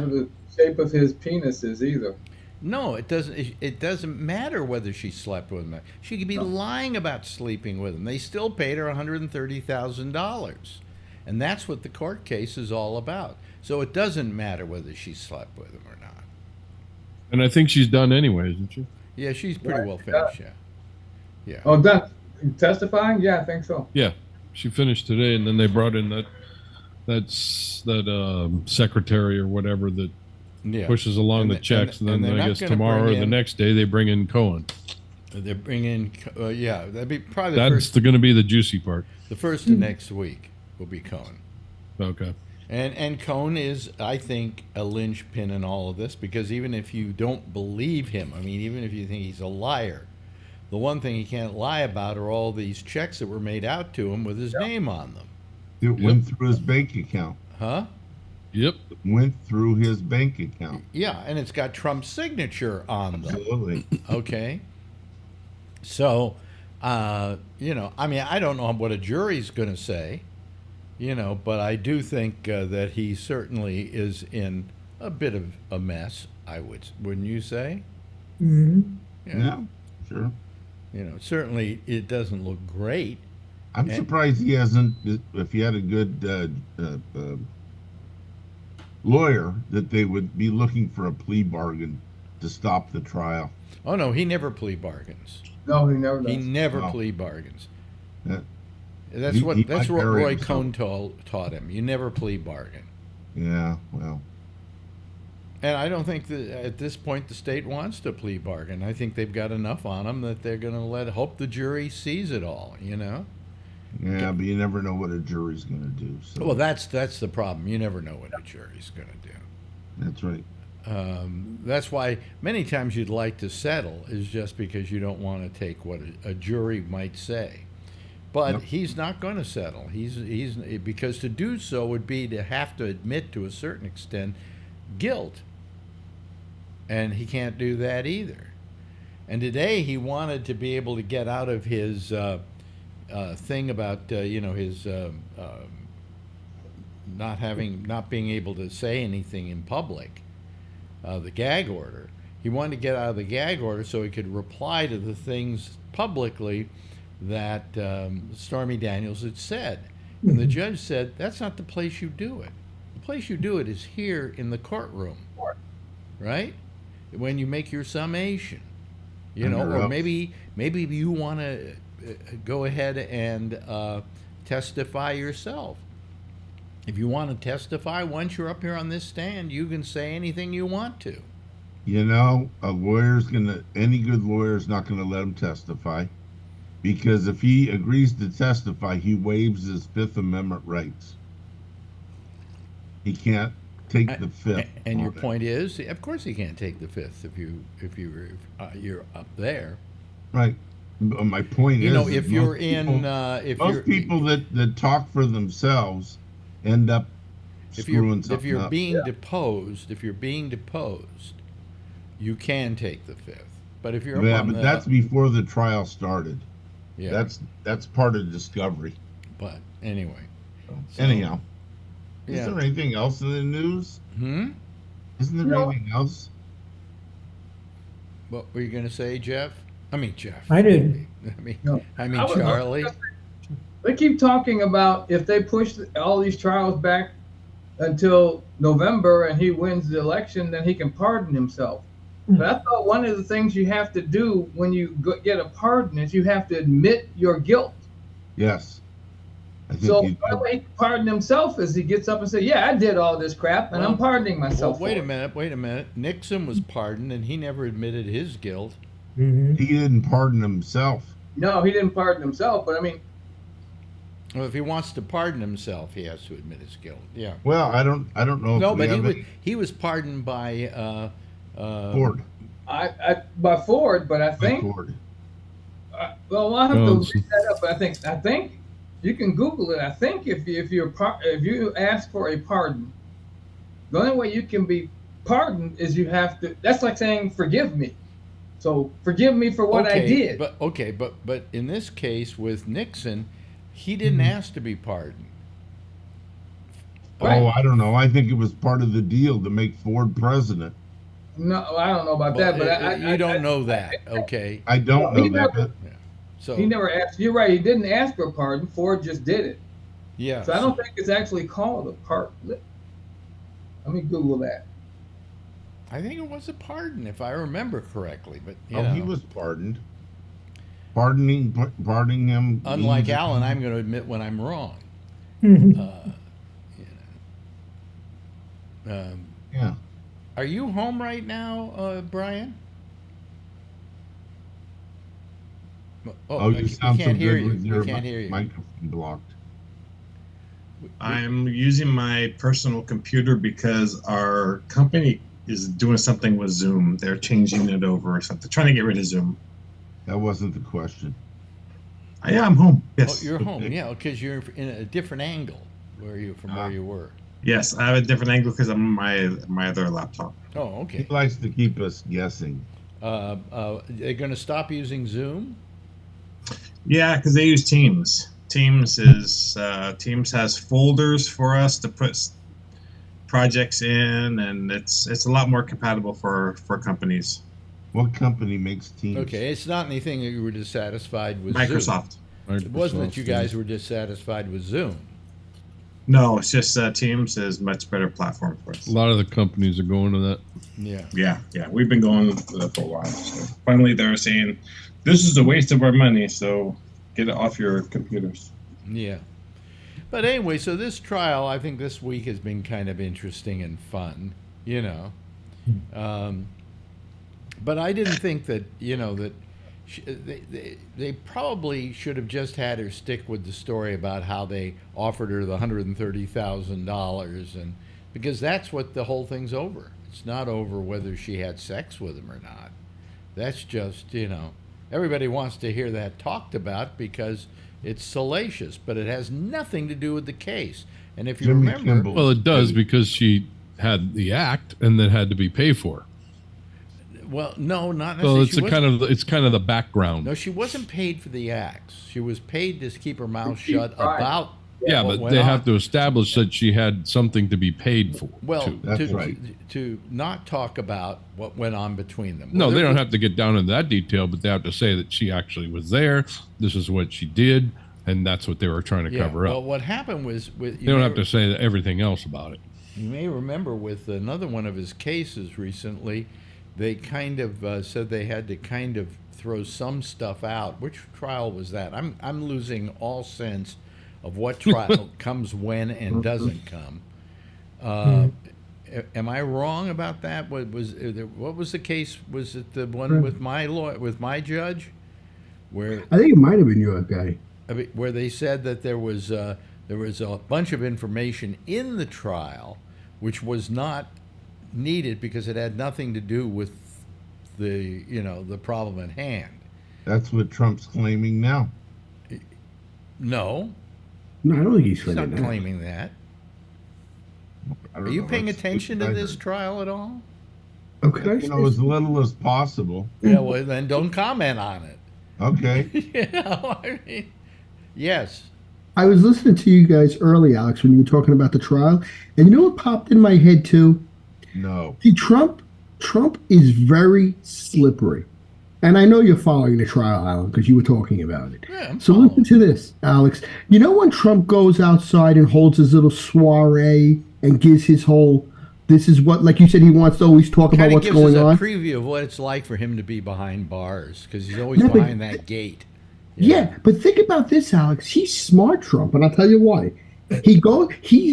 the shape of his penis is either. No, it doesn't. It doesn't matter whether she slept with him. She could be lying about sleeping with him. They still paid her $130,000, and that's what the court case is all about. So it doesn't matter whether she slept with him or not. And I think she's done anyway, isn't she? Yeah, she's pretty well finished. Yeah. Oh, done. Testifying? Yeah, I think so. Yeah, she finished today, and then they brought in that secretary or whatever that pushes along the checks, and then I guess tomorrow or the next day they bring in Cohen. They bring in, that'd be probably that's going to be the juicy part. The first of next week will be Cohen. Okay. And Cohen is, I think, a linchpin in all of this, because even if you don't believe him, I mean, even if you think he's a liar, the one thing he can't lie about are all these checks that were made out to him with his name on them. It went through his bank account. Huh? Yep. Went through his bank account. Yeah, and it's got Trump's signature on them. Absolutely. Okay. So, I mean, I don't know what a jury's going to say, but I do think that he certainly is in a bit of a mess, wouldn't you say? Mm-hmm. Yeah, sure. Certainly it doesn't look great. I'm surprised he hasn't, if he had a good lawyer, that they would be looking for a plea bargain to stop the trial. Oh, no, he never plea bargains. No, he never does. He never plea bargains. That's what Roy Cohn taught him. You never plea bargain. Yeah, well. And I don't think that at this point the state wants to plea bargain. I think they've got enough on them that they're going to hope the jury sees it all, Yeah, but you never know what a jury's going to do. So. Well, that's the problem. You never know what a jury's going to do. That's right. That's why many times you'd like to settle, is just because you don't want to take what a jury might say. But he's not going to settle. He's because to do so would be to have to admit to a certain extent guilt, and he can't do that either. And today he wanted to be able to get out of his thing about his not being able to say anything in public, the gag order. He wanted to get out of the gag order so he could reply to the things publicly that Stormy Daniels had said. And the judge said, that's not the place you do it. The place you do it is here in the courtroom, right? When you make your summation, or maybe you want to go ahead and testify yourself. If you want to testify, once you're up here on this stand, you can say anything you want to. Any good lawyer's not gonna let him testify, because if he agrees to testify, he waives his Fifth Amendment rights. He can't take the Fifth. And your point is, of course, he can't take the Fifth if you're up there. Right. My point is, if you're in, most people that talk for themselves end up screwing something up. If you're being deposed, you can take the Fifth. But if you're but that's before the trial started. Yeah. That's part of discovery. But anyway. So, anyhow. Is there anything else in the news? Isn't there anything else? What were you going to say, Jeff? Jeff. I didn't. I mean Charlie. They keep talking about if they push all these trials back until November and he wins the election, then he can pardon himself. But I thought one of the things you have to do when you get a pardon is you have to admit your guilt. Yes. So the way he pardoned himself is he gets up and says, "Yeah, I did all this crap, and I'm pardoning myself." Well, wait a minute. Nixon was pardoned, and he never admitted his guilt. He didn't pardon himself. No, he didn't pardon himself. But I mean, well, if he wants to pardon himself, he has to admit his guilt. Yeah. Well, I don't know. No, but he was pardoned by Ford. By Ford, but I think. Ford. Well, I'll have to look that up. But I think you can Google it. I think if you ask for a pardon, the only way you can be pardoned is you have to. That's like saying forgive me. So forgive me for what I did. But in this case with Nixon, he didn't ask to be pardoned. Right. Oh, I don't know. I think it was part of the deal to make Ford president. No, I don't know about that, but you don't know that, okay? I don't know that. So he never asked. You're right. He didn't ask for a pardon. Ford just did it. Yeah. So I don't think it's actually called a pardon. Let me Google that. I think it was a pardon, if I remember correctly. But he was pardoned. Pardoning him. Unlike Alan, I'm going to admit when I'm wrong. Yeah. Are you home right now, Brian? You sound can't so hear good you. with your We can't hear you. microphone blocked. I'm using my personal computer because our company is doing something with Zoom. They're changing it over or something. They're trying to get rid of Zoom. That wasn't the question. Yeah, I'm home. Yes. Oh, you're home. Yeah, because you're in a different angle where you were. Yes, I have a different angle because I'm on my other laptop. Oh, okay. He likes to keep us guessing. They're going to stop using Zoom? Yeah, because they use Teams. Teams has folders for us to put projects in, and it's a lot more compatible for companies. What company makes Teams? Okay, it's not anything that you were dissatisfied with Microsoft. Zoom. It wasn't that you guys were dissatisfied with Zoom. No, it's just Teams is a much better platform for us. A lot of the companies are going to that. Yeah. Yeah. We've been going for that for a while. So finally, they're saying this is a waste of our money, so get it off your computers. Yeah. But anyway, so this trial, I think this week has been kind of interesting and fun, But I didn't think that, that they probably should have just had her stick with the story about how they offered her the $130,000, and because that's what the whole thing's over. It's not over whether she had sex with him or not. That's just, everybody wants to hear that talked about because it's salacious, but it has nothing to do with the case. And if you remember, well, it does because she had the act and then had to be paid for. Well, no, not necessarily. So it's kind of the background. No, she wasn't paid for the acts. She was paid to keep her mouth shut about. Yeah, but they have to establish that she had something to be paid for. Well, that's right. To not talk about what went on between them. No, they don't have to get down into that detail, but they have to say that she actually was there. This is what she did, and that's what they were trying to cover up. Well, what happened was they don't have to say everything else about it. You may remember with another one of his cases recently, they kind of said they had to kind of throw some stuff out. Which trial was that? I'm losing all sense of what trial comes when and doesn't come. Am I wrong about that? What was the case? Was it the one with my judge, where I think it might have been your guy, where they said that there was a bunch of information in the trial which was not needed because it had nothing to do with the the problem at hand. That's what Trump's claiming now. No, I don't think he's not claiming that. Are you paying attention to this trial at all? Okay, as little as possible. Yeah, well then don't comment on it. Okay. I mean, yes. I was listening to you guys early, Alex, when you were talking about the trial, and you know what popped in my head too? No. See, Trump is very slippery. And I know you're following the trial, Alan, because you were talking about it. Yeah, so listen to this, Alex. You know when Trump goes outside and holds his little soiree and gives his whole this is what, like you said, he wants to always talk about Kind of what's gives going us a on. preview of what it's like for him to be behind bars because he's always No, but- behind that gate. Yeah, but think about this, Alex. He's smart, Trump, and I'll tell you why. He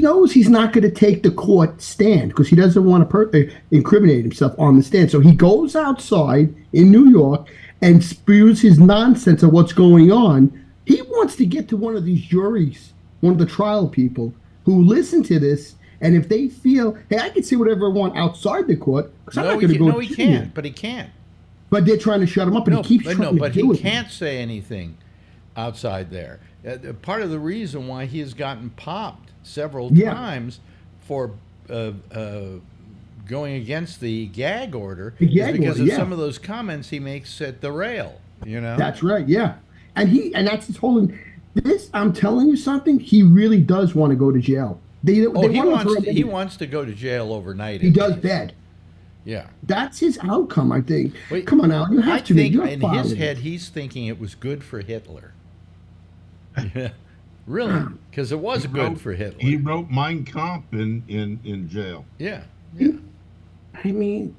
knows he's not going to take the court stand because he doesn't want to incriminate himself on the stand. So he goes outside in New York and spews his nonsense of what's going on. He wants to get to one of these juries, one of the trial people who listen to this, and if they feel, hey, I can say whatever I want outside the court because I'm not going to go. No, he can't. But he can't. But they're trying to shut him up, and he keeps trying to do it. He can't say anything outside there. Part of the reason why he has gotten popped several times for going against the gag order is because of some of those comments he makes at the rail. You know, that's right. Yeah, and that's his whole. This, I'm telling you something. He really does want to go to jail. He wants to go to jail overnight. He does bad. Yeah, that's his outcome. I think. Wait, come on, Al. You have to. Think in his head, he's thinking it was good for Hitler. Yeah, really, because it was good for Hitler. He wrote Mein Kampf in jail. Yeah. I mean,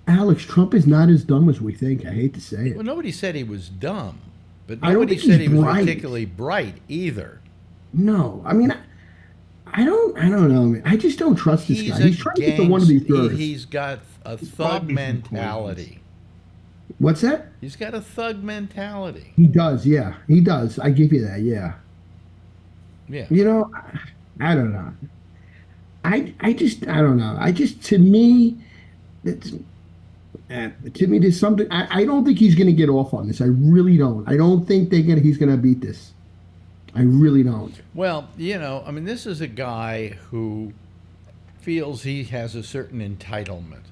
Alex, Trump is not as dumb as we think. I hate to say it. Well, nobody said he was dumb, but nobody said he was particularly bright either. No, I mean. I don't know. I just don't trust this guy. He's trying to get to one of these jurors. He's got a thug mentality. What's that? He's got a thug mentality. He does, yeah. He does. I give you that, yeah. Yeah. You know, I don't know. I don't know. To me, there's something. I don't think he's going to get off on this. I really don't. I don't think he's going to beat this. I really don't. Well, you know, I mean, this is a guy who feels he has a certain entitlement.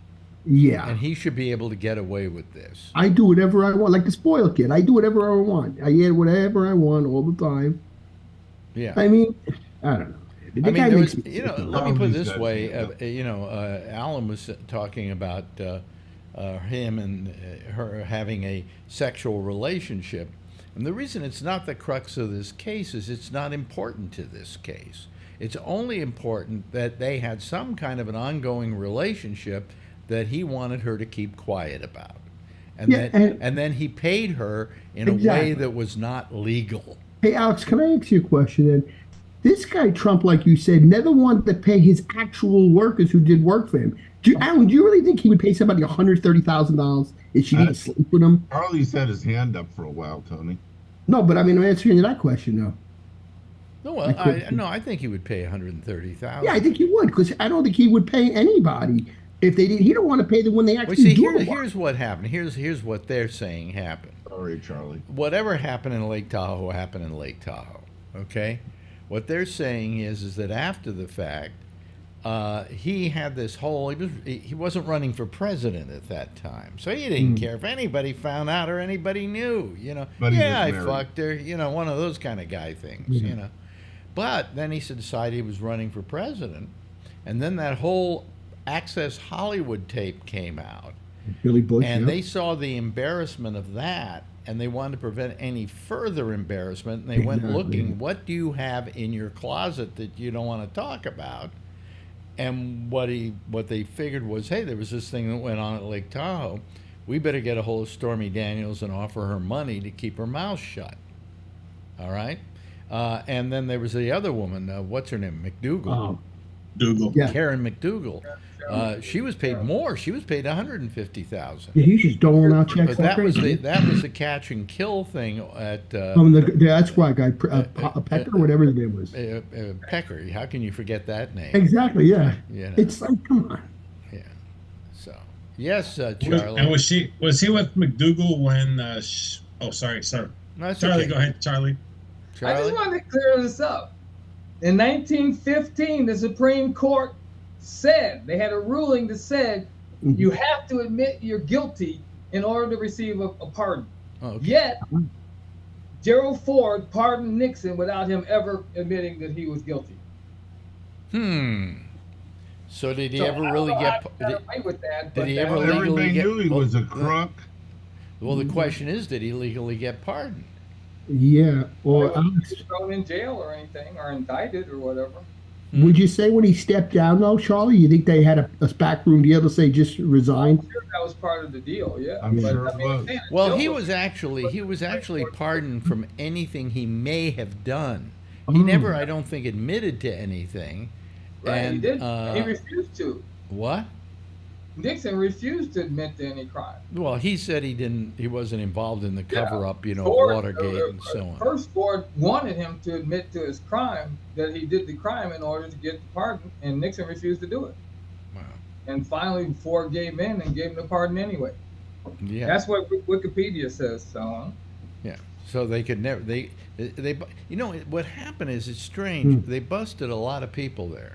Yeah. And he should be able to get away with this. I do whatever I want, like the spoiled kid. I do whatever I want. I eat whatever I want all the time. Yeah. I mean, I don't know. I mean, there was, you know, let me put it this way. Alan was talking about him and her having a sexual relationship. And the reason it's not the crux of this case is it's not important to this case. It's only important that they had some kind of an ongoing relationship that he wanted her to keep quiet about. And, and then he paid her in a way that was not legal. Hey, Alex, can I ask you a question then? This guy, Trump, like you said, never wanted to pay his actual workers who did work for him. Alan, do you really think he would pay somebody $130,000 if she didn't sleep with him? Charlie's had his hand up for a while, Tony. No, but I mean, I'm answering that question, though. No, well, I think he would pay $130,000. Yeah, I think he would, because I don't think he would pay anybody if they did. He don't want to pay them when they actually do it. Here's what happened. Here's what they're saying happened. Sorry, Charlie. Whatever happened in Lake Tahoe happened in Lake Tahoe. Okay, what they're saying is that after the fact, he had this whole. He wasn't running for president at that time, so he didn't care if anybody found out or anybody knew. You know, I fucked her. You know, one of those kind of guy things. Mm-hmm. You know, but then he decided he was running for president, and then that whole Access Hollywood tape came out. Billy Bush, and they saw the embarrassment of that, and they wanted to prevent any further embarrassment. And they went looking, what do you have in your closet that you don't want to talk about? And what they figured was, hey, there was this thing that went on at Lake Tahoe. We better get a hold of Stormy Daniels and offer her money to keep her mouth shut. All right? And then there was the other woman, what's her name? McDougal. Yeah. Karen McDougal. She was paid more. She was paid $150,000. Yeah, he's just doling out checks. But that was the catch and kill thing at. That's why guy Pecker, whatever his name was. Pecker. How can you forget that name? Exactly. Yeah. You know. It's like, come on. Yeah. So yes, Charlie. And was he with McDougal when? Sorry. No, Charlie, okay. Go ahead, Charlie. I just wanted to clear this up. In 1915, the Supreme Court said, they had a ruling that said you have to admit you're guilty in order to receive a pardon. Oh, okay. Yet, Gerald Ford pardoned Nixon without him ever admitting that he was guilty. So did he ever really get away with that? Did he ever Everybody legally get? knew he was a crook. Well, the question is, did he legally get pardoned? Yeah. Or thrown in jail or anything, or indicted or whatever. Would you say when he stepped down, though, Charlie, you think they had a backroom deal to say just resign? I'm sure that was part of the deal. Yeah, I'm but, sure I it mean, was. man, Well, Joe he was actually pardoned from anything he may have done. He Oh. never, I don't think, admitted to anything. Right, And he did. He refused to. what? Nixon refused to admit to any crime. Well, he said he wasn't involved in the cover-up, Ford, Watergate and so on. First, Ford wanted him to admit to his crime, that he did the crime in order to get the pardon, and Nixon refused to do it. Wow. And finally, Ford gave in and gave him the pardon anyway. Yeah. That's what Wikipedia says. So, Yeah. So they could never what happened is it's strange. They busted a lot of people there.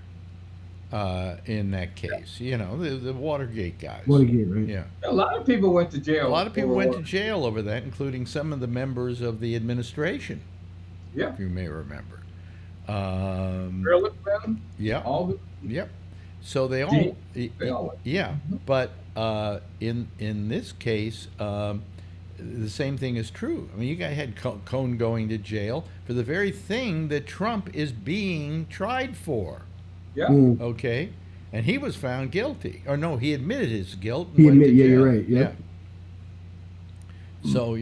In that case, the Watergate guys. Watergate, right? Yeah. a lot of people went to jail. A lot of people over went to war. jail over that, including some of the members of the administration, Yeah, if you may remember. Ehrlichman, Yeah. all the Yep. So they all, went. yeah. But in this case, the same thing is true. I mean, you guys had Cohn going to jail for the very thing that Trump is being tried for. Yeah. Okay, and he was found guilty, or no, he admitted his guilt. And He went to admitted, yeah, you're jail. right, yep. Yeah. So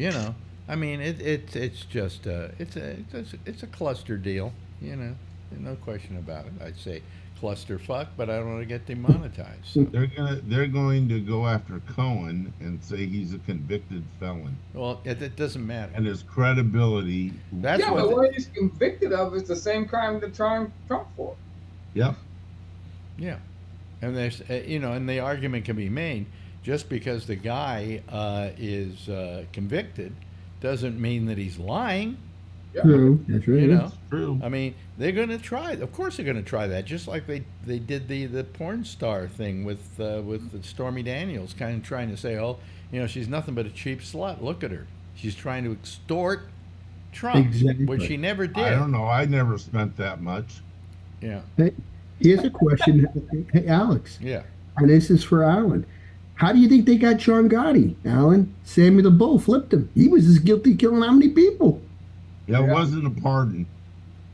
I mean, it's just it's a cluster deal. No question about it. I'd say clusterfuck, but I don't want to get demonetized. So. They're going to go after Cohen and say he's a convicted felon, Well, it doesn't matter. and his credibility. That's Yeah, what but what he's convicted of is the same crime they're trying Trump for. Yep. Yeah, and there's and the argument can be made, just because the guy is convicted doesn't mean that he's lying. Yeah. True. That's right. You know, True. I mean, they're going to try. Of course, they're going to try that. Just like they did the porn star thing with Stormy Daniels, kind of trying to say, oh, she's nothing but a cheap slut. Look at her. She's trying to extort Trump, Exactly. which she never did. I don't know. I never spent that much. Yeah. Here's a question, hey, Alex, Yeah. and this is for Alan. How do you think they got John Gotti, Alan? Sammy the Bull flipped him. He was as guilty of killing how many people? Yeah, it wasn't a pardon.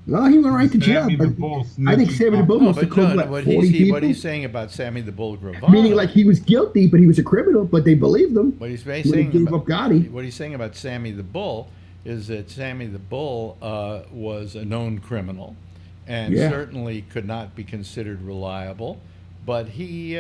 Well, he went right to jail. Sammy the But Bull I think snitching Sammy the off- Bull No, must have but killed, no, what, 40 people? what he's saying about Sammy the Bull Gravano. Meaning, like, he was guilty, but he was a criminal, but they believed him. What he's When he saying gave about, up Gotti. what he's saying about Sammy the Bull is that Sammy the Bull was a known criminal, and Yeah. certainly could not be considered reliable. But he,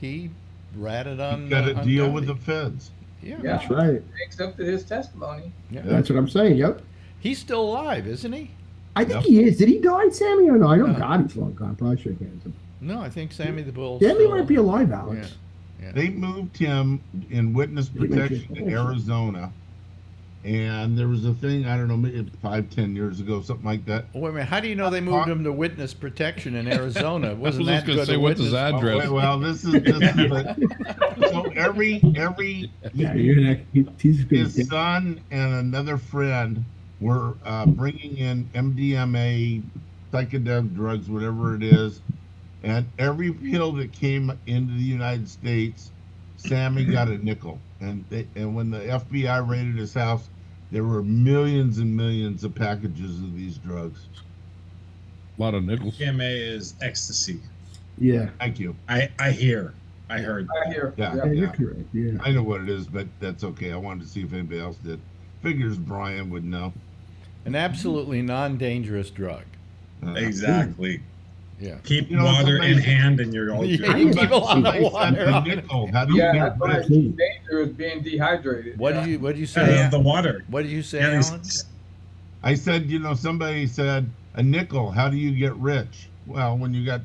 he ratted on. He got a on deal Gotti. with the feds. Yeah. Yeah. That's right. They accepted his testimony. Yeah. That's what I'm saying, yep. He's still alive, isn't he? I think Yep. he is. Did he die, Sammy, or no? I know No. Gotti's long gone. Probably should have him. No, I think Sammy the Bull. Sammy might be alive, Alex. Yeah. They moved him in witness He might be protection to alive. Arizona. And there was a thing, I don't know, maybe 5-10 years ago, something like that. Wait a minute. How do you know they moved him to witness protection in Arizona? Wasn't I was that gonna good? say, a what's his witness? address? Well, this is so every Yeah, you're not, he's a good his son and another friend were bringing in MDMA, psychedelic drugs, whatever it is, and every pill that came into the United States, Sammy got a nickel. And when the FBI raided his house, there were millions and millions of packages of these drugs. A lot of nickels. MDMA is ecstasy. Yeah. Thank you. I heard. I hear. Yeah. Yeah, you're correct. Yeah. I know what it is, but that's okay. I wanted to see if anybody else did. Figures Brian would know. An absolutely non-dangerous drug. Exactly. Yeah. Keep You know, water in somebody- hand and you're all Yeah. good. Keep a lot of Somebody water said the on it. nickel. How do you Yeah, get that's why rich? it's dangerous being dehydrated. What yeah. did you say? Yeah, Al? the water. What did you say, Yeah, Alan? I said, somebody said a nickel. How do you get rich? Well, when you got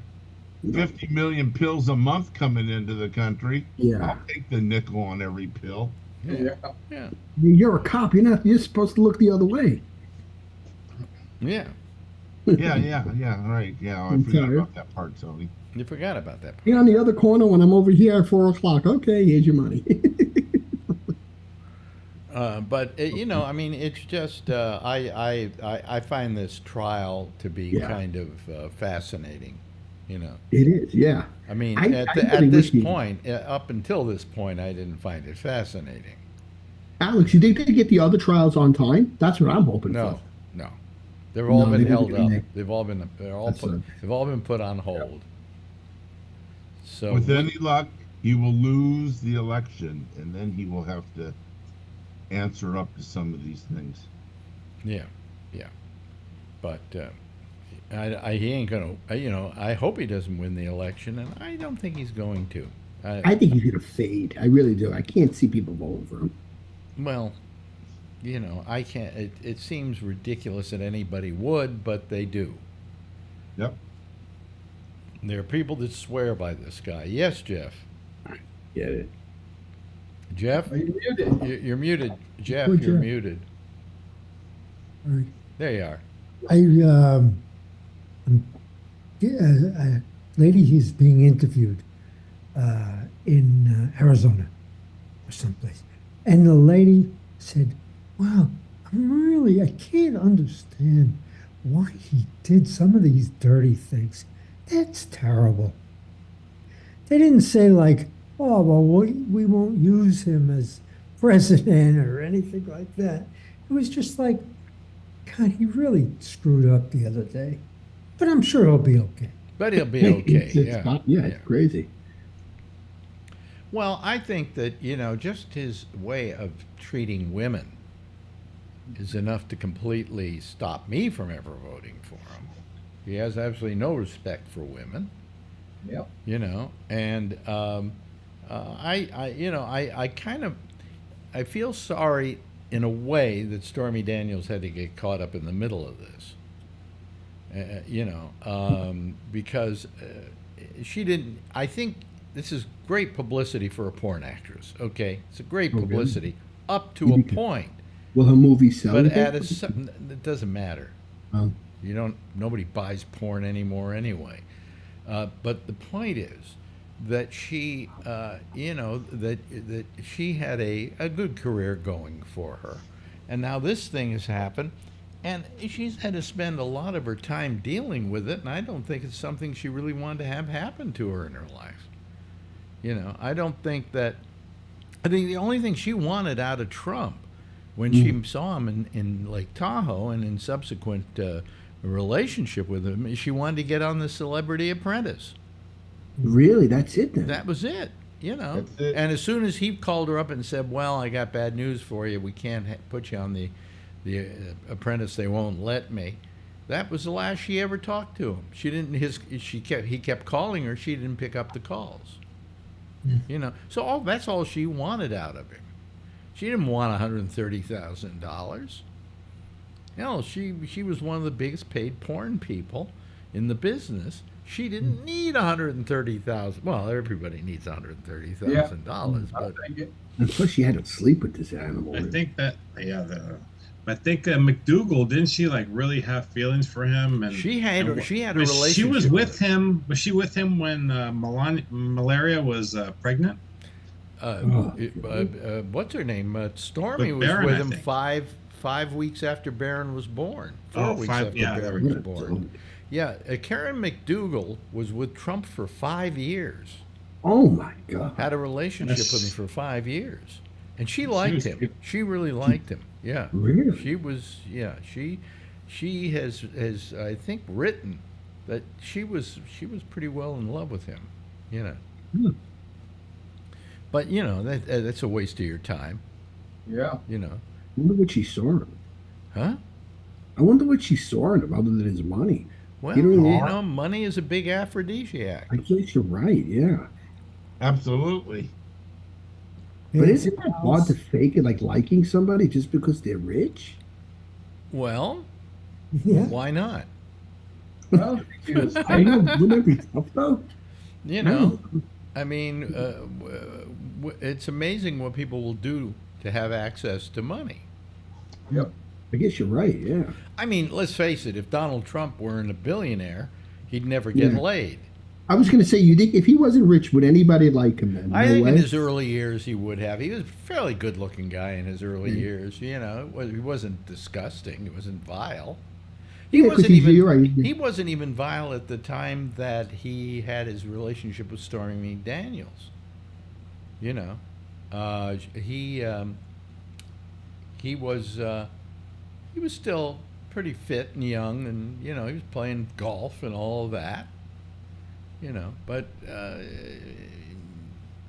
50 million pills a month coming into the country, Yeah. I'll take the nickel on every pill. Yeah. Yeah. You're a cop. You're supposed to look the other way. Yeah. Yeah, right. Yeah, I I'm forgot sorry. about that part, Tony. You forgot about that. You're on the other corner when I'm over here at 4:00. Okay, here's your money. But I mean, it's just I find this trial to be Yeah. kind of fascinating. It is, yeah. I mean, I at really this wish he- point, up until this point, I didn't find it fascinating. Alex, you think they get the other trials on time? That's what I'm hoping No, for. no. They've all No, been they held didn't. up. They've all been That's they've all been put on hold. So With any luck, he will lose the election, and then he will have to answer up to some of these things. yeah, but he ain't gonna. I hope he doesn't win the election, and I don't think he's going to. I think he's gonna fade. I really do. I can't see people voting for him. Well, I can't. It seems ridiculous that anybody would, but they do. Yep. There are people that swear by this guy. Yes, Jeff. Get it? Jeff, Are you muted? you're muted. Jeff, Poor you're Jeff. muted. All right. There you are. A lady is being interviewed in Arizona or someplace, and the lady said, "Wow, I can't understand why he did some of these dirty things. That's terrible." They didn't say like, "Oh, well, we won't use him as president," or anything like that. It was just like, God, he really screwed up the other day. But I'm sure he'll be okay. But he'll be okay. It's crazy. Well, I think that, just his way of treating women is enough to completely stop me from ever voting for him. He has absolutely no respect for women. Yep. And I feel sorry in a way that Stormy Daniels had to get caught up in the middle of this. Because she didn't. I think this is great publicity for a porn actress. Okay, it's a great publicity up to a point. Will her movie sell? But it doesn't matter. Oh. Nobody buys porn anymore anyway. But the point is that she, that she had a good career going for her, and now this thing has happened, and she's had to spend a lot of her time dealing with it, and I don't think it's something she really wanted to have happen to her in her life. I don't think that. I think the only thing she wanted out of Trump, when she saw him in Lake Tahoe and in subsequent relationship with him, she wanted to get on the Celebrity Apprentice. Really? That's it then? That was it, That's it. And as soon as he called her up and said, "Well, I got bad news for you. We can't put you on the Apprentice. They won't let me." That was the last she ever talked to him. She didn't. He kept calling her. She didn't pick up the calls. So that's all she wanted out of him. She didn't want $130,000. She was one of the biggest paid porn people in the business. She didn't need $130,000. Well, everybody needs $130,000, but And plus, she had to sleep with this animal. I think that I think McDougal, didn't she really have feelings for him? And she had a relationship. She was with him. Was she with him when Malaria was pregnant? What's her name? Stormy With was Barron, with I him think. 5 weeks after Barron was born. 4 weeks after Barron was born. Yeah, Karen McDougal was with Trump for 5 years. Oh my God! Had a relationship with him for 5 years, and she liked him. She really liked him. Yeah, Really? She was. Yeah, she has I think written that she was pretty well in love with him. But that's a waste of your time. Yeah. I wonder what she saw in him. Huh? I wonder what she saw in him other than his money. Well, money is a big aphrodisiac. I guess you're right. Yeah. Absolutely. But isn't it hard to fake it, like liking somebody just because they're rich? Well, Yeah. why not? Well, I know. Wouldn't that be tough though? I mean, it's amazing what people will do to have access to money. yep. I guess you're right. Yeah. I mean, let's face it, if Donald Trump weren't a billionaire, he'd never get laid. I was going to say, you think if he wasn't rich, would anybody like him then? I No think way? in his early years he would have. He was a fairly good-looking guy in his early years. He wasn't disgusting. He wasn't vile. He Yeah, 'cause wasn't even. you're right. He wasn't even vile at the time that he had his relationship with Stormy Daniels. He was still pretty fit and young, and he was playing golf and all of that. But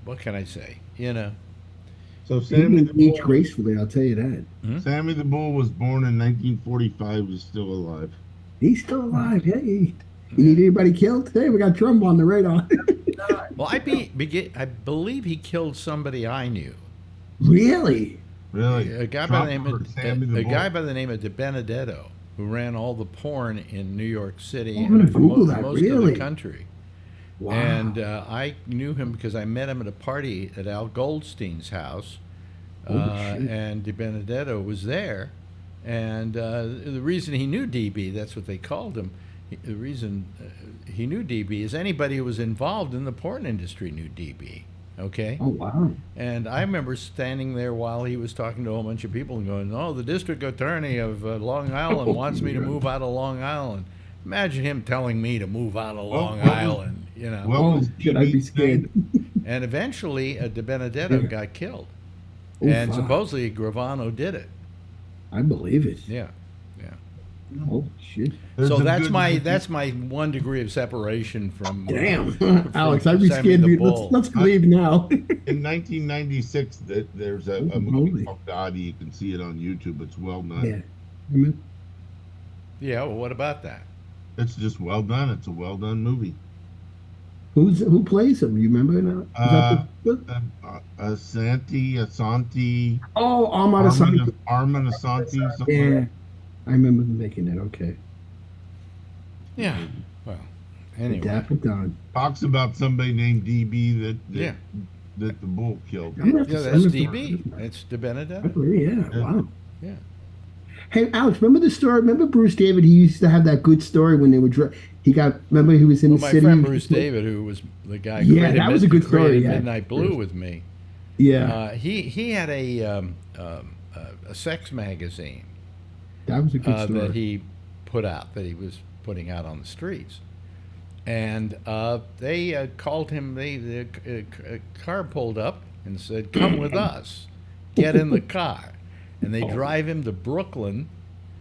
what can I say? So He Sammy didn't the age Bull, gracefully, I'll tell you that. Sammy the Bull was born in 1945. Is still alive. He's still alive. Hey, you need anybody killed? Hey, we got Trump on the radar. Well, I believe he killed somebody I knew. Really? A guy by the name Trump or Sammy the Bull? by the name of Benedetto, who ran all the porn in New York City I'm gonna and for Google that, most of really? the country. Wow. And I knew him because I met him at a party at Al Goldstein's house, and De Benedetto was there. And the reason he knew DB, that's what they called him. The reason he knew DB is anybody who was involved in the porn industry knew DB. Okay. Oh, wow. And I remember standing there while he was talking to a whole bunch of people and going, "Oh, the district attorney of Long Island wants me to move out of Long Island." Imagine him telling me to move out of Long Island, Oh, should I be scared? And eventually, De Benedetto got killed, Oh, and fuck. supposedly Gravano did it. I believe it. Yeah. Oh, shit. So that's my 1 degree of separation from. Damn. from Alex, I'd be Sammy scared. the Let's, Bull. let's leave now. In 1996, there's a movie Holy. called Gotti. You can see it on YouTube. It's well done. Yeah. I mean, Yeah. Well, what about that? It's just well done. It's a well done movie. who plays him? You remember now? Is that Asante. Oh, Armand Asante. Armand Asante. something Yeah. like I remember them making that. Okay. Yeah. Well. The Anyway. Dapper Don. Talks about somebody named DB that Yeah. that the bull killed. I'm gonna have to Yeah, send that's this DB. out. It's De Benedetto. Yeah. Wow. Yeah. Hey, Alex, remember the story? Remember Bruce David? He used to have that good story when they were. Remember he was in Well, the my city. friend Bruce David, who was the guy. Yeah, created that was a good story, created yeah. Midnight Blue with me. Yeah, He had a sex magazine that was a good story. that he put out, that he was putting out on the streets, and they called him. The car pulled up and said, "Come with us, get in the car," and they drive him to Brooklyn,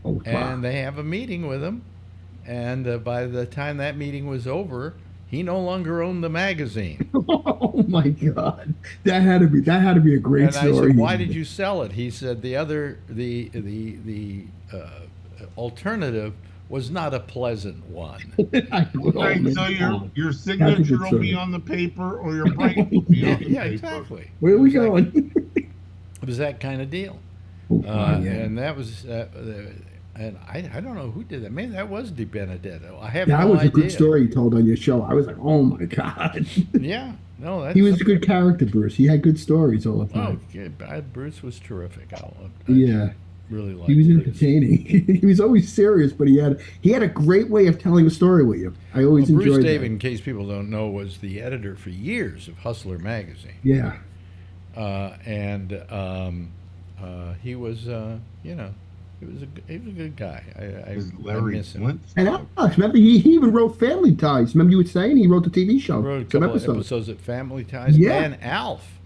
Oh, and they have a meeting with him, and by the time that meeting was over, he no longer owned the magazine. Oh my God, that had to be a great And I story. said, "Why did you sell it?" He said, "The alternative was not a pleasant one." Right, so your signature will be on the paper, or your brain will be on the Yeah, paper. exactly. Where are we going? It was that kind of deal. Oh, yeah. And that was, and I don't know who did that. Maybe that was De Benedetto. I have That no was idea. a good story you told on your show. I was like, oh my God. Yeah, no, that's, He was a good character, Bruce. He had good stories all the Oh, time. Bruce was terrific. I Yeah. really liked He was Bruce. entertaining. He was always serious, but he had a great way of telling a story with you. I always Bruce enjoyed David, that. in case people don't know, was the editor for years of Hustler magazine. Yeah. He was, he was a good guy. I Is Larry miss him. Flint? And Alex, remember he even wrote Family Ties. Remember you were saying he wrote the TV show. Wrote a some couple of episodes at Family Ties. Yeah. And Alf.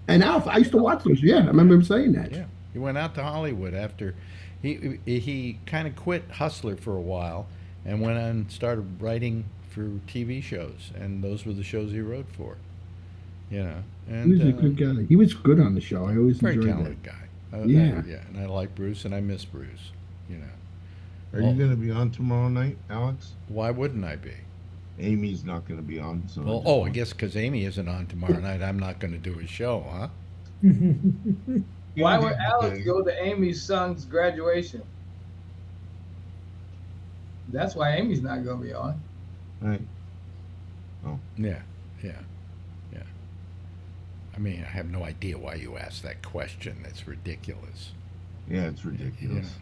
And Alf, I used to watch those. Yeah, I remember him saying that. Yeah, he went out to Hollywood after he kind of quit Hustler for a while and went on and started writing for TV shows, and those were the shows he wrote for. And He was a good guy. He was good on the show. I always very enjoyed talented that. guy. Yeah. Yeah, and I like Bruce, and I miss Bruce. Are you going to be on tomorrow night, Alex? Why wouldn't I be? Amy's not going to be on. So Well, I guess because Amy isn't on tomorrow night, I'm not going to do his show, huh? Why would Alex go to Amy's son's graduation? That's why Amy's not going to be on. Right. Yeah. I mean, I have no idea why you asked that question. That's ridiculous. Yeah, it's ridiculous.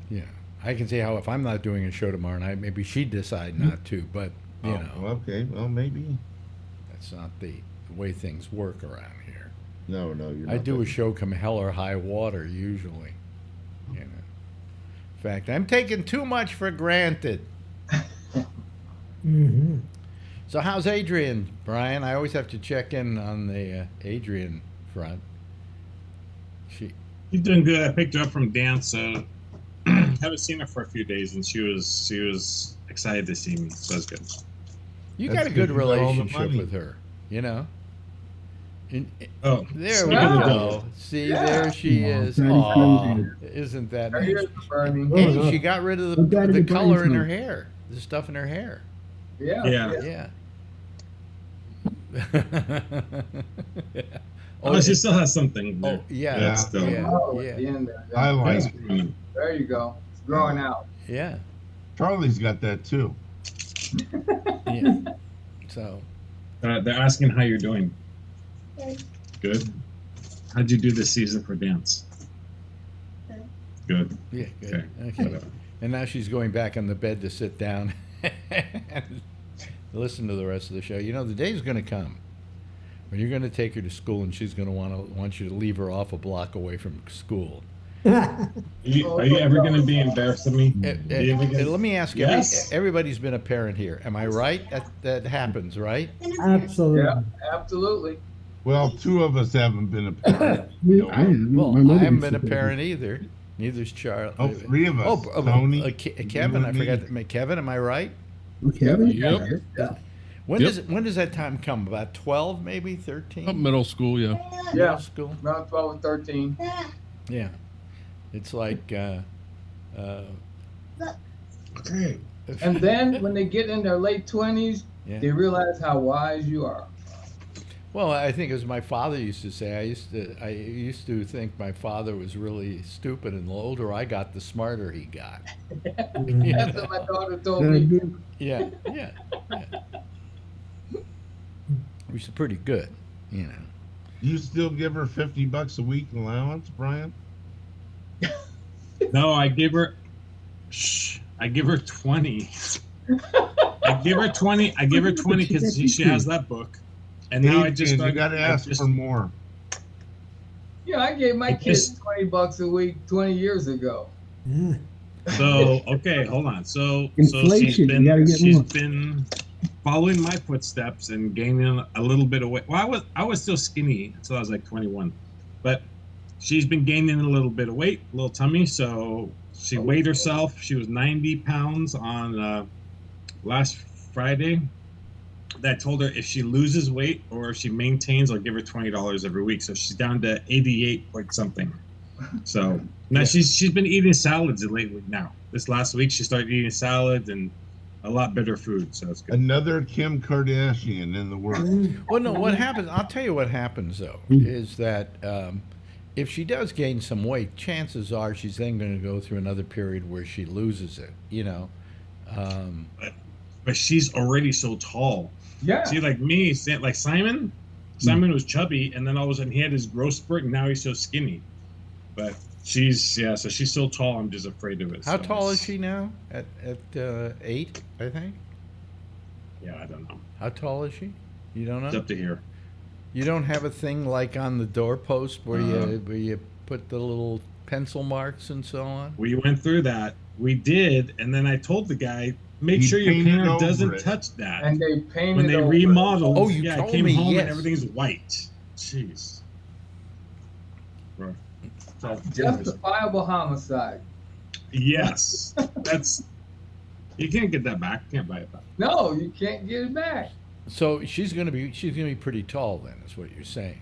Yeah. I can see how if I'm not doing a show tomorrow night, maybe she'd decide not to, but, you know, Okay, well, maybe. that's not the way things work around here. No, you're not. I do a show come hell or high water, usually. In fact, I'm taking too much for granted. Mm-hmm. So how's Adrian, Brian? I always have to check in on the Adrian front. She's doing good. I picked her up from dance, so haven't seen her for a few days, and she was excited to see me. So that's good. You That's got a good good you got all the relationship money. with her, you know. Oh, There we speaking of go. See, Yeah. there she Aw, is. Daddy Aw, Bernie. isn't that Here's nice? the Bernie. Hey, she got rid of Oh, Daddy the Bernie's color in her nice. hair, the stuff in her hair. Yeah. Yeah. Yeah. Oh, she still has something there. Oh, yeah. Yeah. Still. Yeah. Oh, at Yeah. the end there. I Yeah. like. There you go. It's growing out. Yeah. Charlie's got that too. Yeah. So, They're asking how you're doing. Good. How'd you do this season for dance? Good. yeah, good. Okay. Okay. Whatever. And now she's going back on the bed to sit down and listen to the rest of the show. You know, the day's going to come when you're going to take her to school, and she's going to want you to leave her off a block away from school. Are you ever going to be embarrassed of me? Let me ask you, Yes. everybody's been a parent here. Am I right? That happens, right? Absolutely. Yeah, absolutely. Well, two of us haven't been a parent. I am. Well, My I mother haven't used been to a do parent either. Neither's Charlie. Oh, three of us. Oh, Tony, Kevin, you I and forgot. me. Kevin, am I right? that. Kevin? Yep. Yeah. When does that time come? About 12, maybe 13? Middle school, yeah. Yeah. Middle school. Around 12 and 13. Yeah, it's like. Okay. And then when they get in their late 20s, Yeah. they realize how wise you are. Well, I think as my father used to say, I used to think my father was really stupid, and the older I got, the smarter he got. That's what my daughter told Very me. good. Yeah. Which is pretty good, you know. You still give her $50 a week allowance, Brian? No, I give her 20. I give her 20. I give her 20 because she has that book. And now I just you started. got to ask for more. Yeah, I gave my I kids just- $20 a week 20 years ago. Yeah. So okay, hold on. So Inflation, you gotta get she's more. been following my footsteps and gaining a little bit of weight. Well, I was still skinny until I was like 21, but she's been gaining a little bit of weight, a little tummy. So she weighed herself. She was 90 pounds on last Friday. That told her if she loses weight or if she maintains, I'll give her $20 every week. So she's down to 88 point something. So now she's been eating salads lately. Now this last week she started eating salads and a lot better food. So it's good. Another Kim Kardashian in the world. Well, no, what happens, I'll tell you what happens, though, is that if she does gain some weight, chances are she's then going to go through another period where she loses it, you know. But she's already so tall. Yeah. See, like me, like Simon was chubby, and then all of a sudden he had his growth spurt, and now he's so skinny. But she's so tall. I'm just afraid of it. How so tall is it's- she now? At 8, I think? Yeah, I don't know. How tall is she? You don't It's know? up to here. You don't have a thing like on the doorpost where you put the little pencil marks and so on? We went through that. We did, and then I told the guy, make He sure your painted painter over doesn't it. touch that. And they painted When they over. remodeled, Oh, you I told came me, home yes. and everything's white. Jeez. Right. So, Justifiable homicide. yes, that's. You can't get that back. Can't buy it back. No, you can't get it back. So she's gonna be pretty tall then, is what you're saying.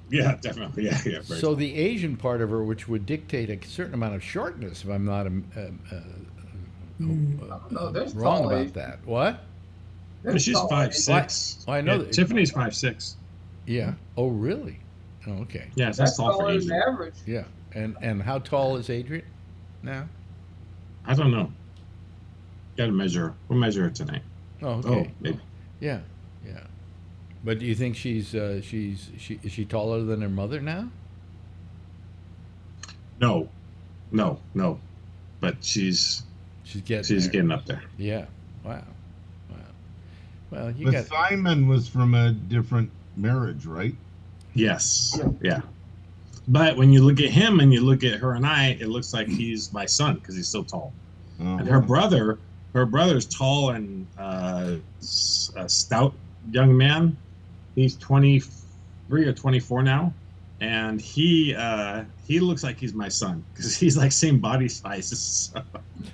Yeah, definitely. Yeah. Very So tall. the Asian part of her, which would dictate a certain amount of shortness, if I'm not No, there's wrong tall about Asian. that. What? But she's tall 5'6". Well, I know Yeah, that- Tiffany's 5'6". Yeah. Oh, really? Oh, okay. Yes, That's that's tall for taller than Asian. average. Yeah. And how tall is Adrian now? I don't know. Got to measure. We'll measure it tonight. Oh, okay. Oh, maybe. Yeah. But do you think is she taller than her mother now? No. But she's Getting there. getting up there. Yeah. Wow. Well, you But got. Simon was from a different marriage, right? Yes. Yeah. But when you look at him and you look at her and I, it looks like he's my son because he's so tall. Oh. And her brother's tall and a stout young man. He's 23 or 24 now, and he looks like he's my son because he's like same body size.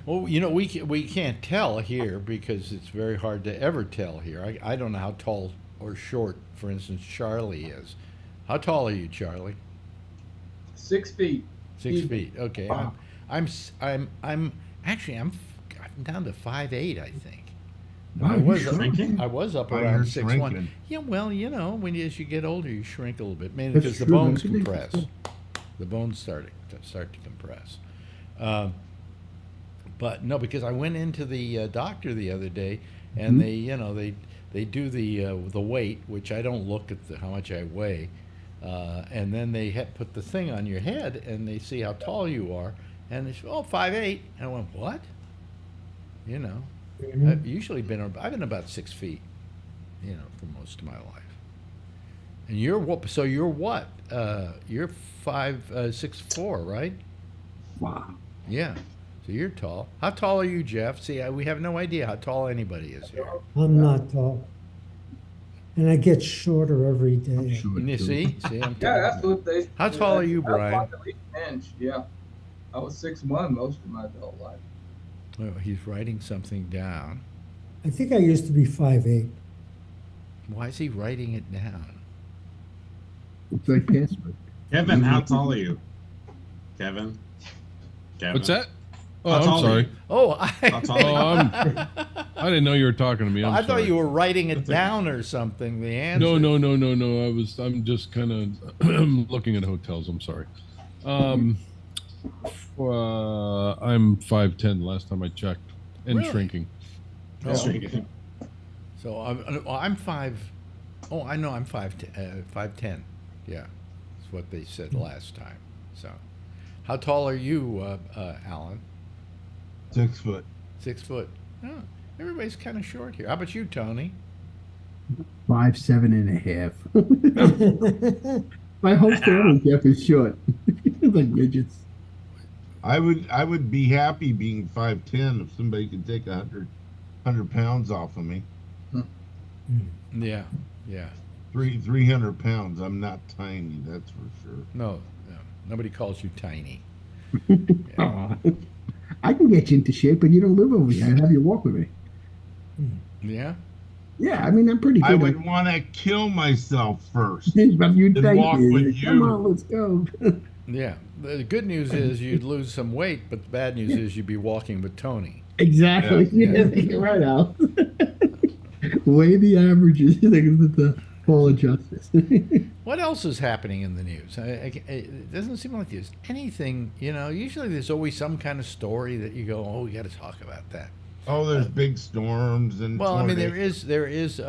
Well, we can't tell here because it's very hard to ever tell here. I don't know how tall or short, for instance, Charlie is. How tall are you, Charlie? 6 feet. 6 feet. Okay. Wow. I'm actually I'm down to 5'8", I think. Wow, I was you're shrinking. I was up Oh, around you're 6'1". shrinking. Yeah, well, as you get older, you shrink a little bit, mainly That's because the true, bones that's compress. true. The bones start to compress. But no, because I went into the doctor the other day, and they do the weight, which I don't look at how much I weigh, and then they put the thing on your head, and they see how tall you are, and they say, 5'8", and I went, what? I've usually been about 6 feet, for most of my life. And you're what? So you're what? You're 6'4", right? Wow. Yeah. So you're tall. How tall are you, Jeff? See, we have no idea how tall anybody is here. I'm not tall. And I get shorter every day. Sure, You too. see, I'm Yeah, that's what they. How tall are you, Brian? I was at least an inch. Yeah, I was 6'1" most of my adult life. Oh, he's writing something down. I think I used to be 5'8". Why is he writing it down? It's like password. Kevin, how tall are you? Kevin. What's that? Oh, How tall I'm are sorry. you? Oh, How tall are you? I didn't know you were talking to me. I'm I sorry. thought you were writing it down or something. The answer. No. I'm just kind of looking at hotels. I'm sorry. I'm 5'10" last time I checked, and Really? shrinking. Oh, Shrinking. so I'm 5. Oh, I know I'm 5'10". Yeah, that's what they said last time. So, how tall are you, Alan? 6 foot. 6 foot. Oh, everybody's kind of short here. How about you, Tony? 5'7.5". My whole family, Jeff, is short. Like midgets. I would be happy being 5'10" if somebody could take 100 pounds off of me. Yeah. 300 pounds. I'm not tiny, that's for sure. No. Nobody calls you tiny. Aw. I can get you into shape, but you don't live over here. I'd have you walk with me. Yeah. Yeah, I mean, I'm pretty good. I would want to kill myself first. But you then thank walk me. with Come you. on, let's go. Yeah. The good news is you'd lose some weight, but the bad news is you'd be walking with Tony. Exactly. Yeah. Yeah, you're right, Al. Way the averages. The Hall of Justice. What else is happening in the news? It doesn't seem like there's anything, usually there's always some kind of story that you go, oh, we got to talk about that. Oh, there's big storms and Well, I mean, there tornadoes. is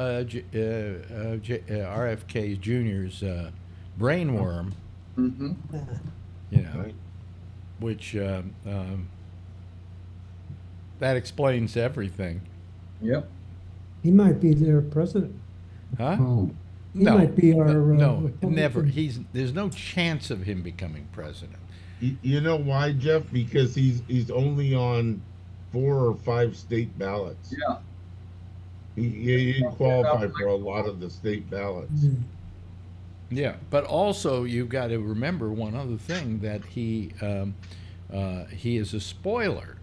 RFK Jr.'s brainworm, Mm-hmm. Right. which that explains everything. Yep. He might be their president. Huh? Oh, He might be our no, Republican. never. There's no chance of him becoming president. You know why, Jeff? Because he's only on 4 or 5 state ballots. Yeah. He didn't qualify for a lot of the state ballots. Mm. Yeah, but also you've got to remember one other thing, that he is a spoiler,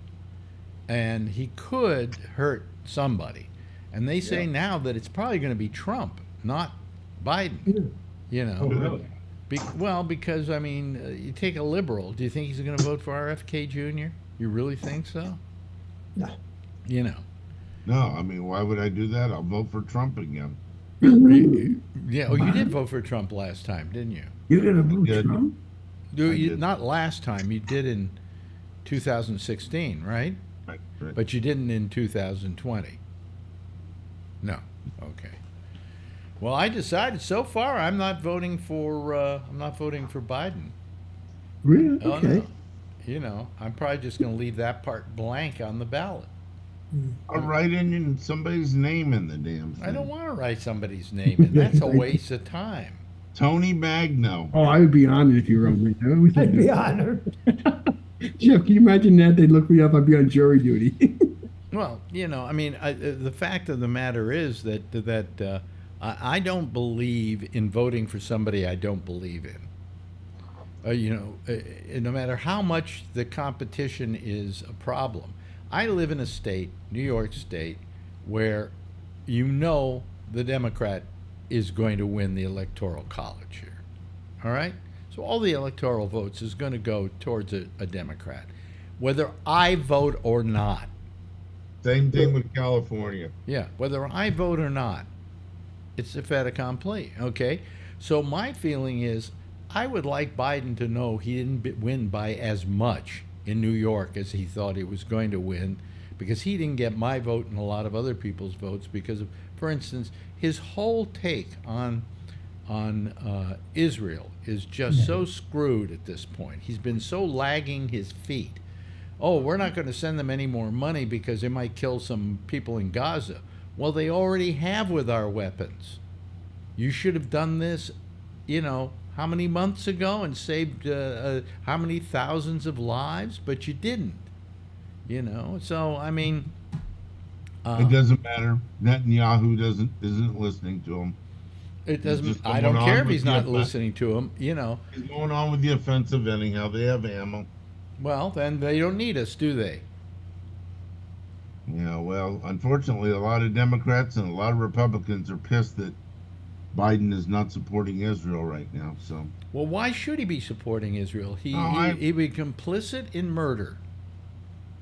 and he could hurt somebody. And they say now that it's probably going to be Trump, not Biden. Oh, really? Because I mean, you take a liberal. Do you think he's going to vote for RFK Jr.? You really think so? No. No, I mean, why would I do that? I'll vote for Trump again. Yeah. Oh, you did vote for Trump last time, didn't you? you're gonna vote did. Trump? did. Not last time. You did in 2016, right? Right. But you didn't in 2020. No. Okay. Well, I decided so far I'm not voting for Biden. Really? Oh, Okay. no. I'm probably just going to leave that part blank on the ballot. I'll write in somebody's name in the damn thing. I don't want to write somebody's name in. That's a waste of time. Tony Magno. Oh, I would be honored if you wrote me. I'd be honored. Jeff, can you imagine that? They'd look me up. I'd be on jury duty. Well, I mean, the fact of the matter is that I don't believe in voting for somebody I don't believe in. no matter how much the competition is a problem. I live in a state, New York State, where the Democrat is going to win the Electoral College here. All right? So all the electoral votes is going to go towards a Democrat, whether I vote or not. Same thing with California. Yeah, whether I vote or not, it's a fait accompli, okay? So my feeling is I would like Biden to know he didn't win by as much in New York as he thought he was going to win, because he didn't get my vote and a lot of other people's votes because of, for instance, his whole take on Israel is just so screwed at this point. He's been so lagging his feet. Oh, we're not going to send them any more money because they might kill some people in Gaza. Well, they already have with our weapons. You should have done this, how many months ago and saved how many thousands of lives, but you didn't. So I mean, it doesn't matter. Netanyahu isn't listening to him. It doesn't. I don't care if he's not listening to him. He's going on with the offensive anyhow. They have ammo. Well, then they don't need us, do they? Yeah. Well, unfortunately, a lot of Democrats and a lot of Republicans are pissed that Biden is not supporting Israel right now. So. Well, why should he be supporting Israel? He'd be complicit in murder,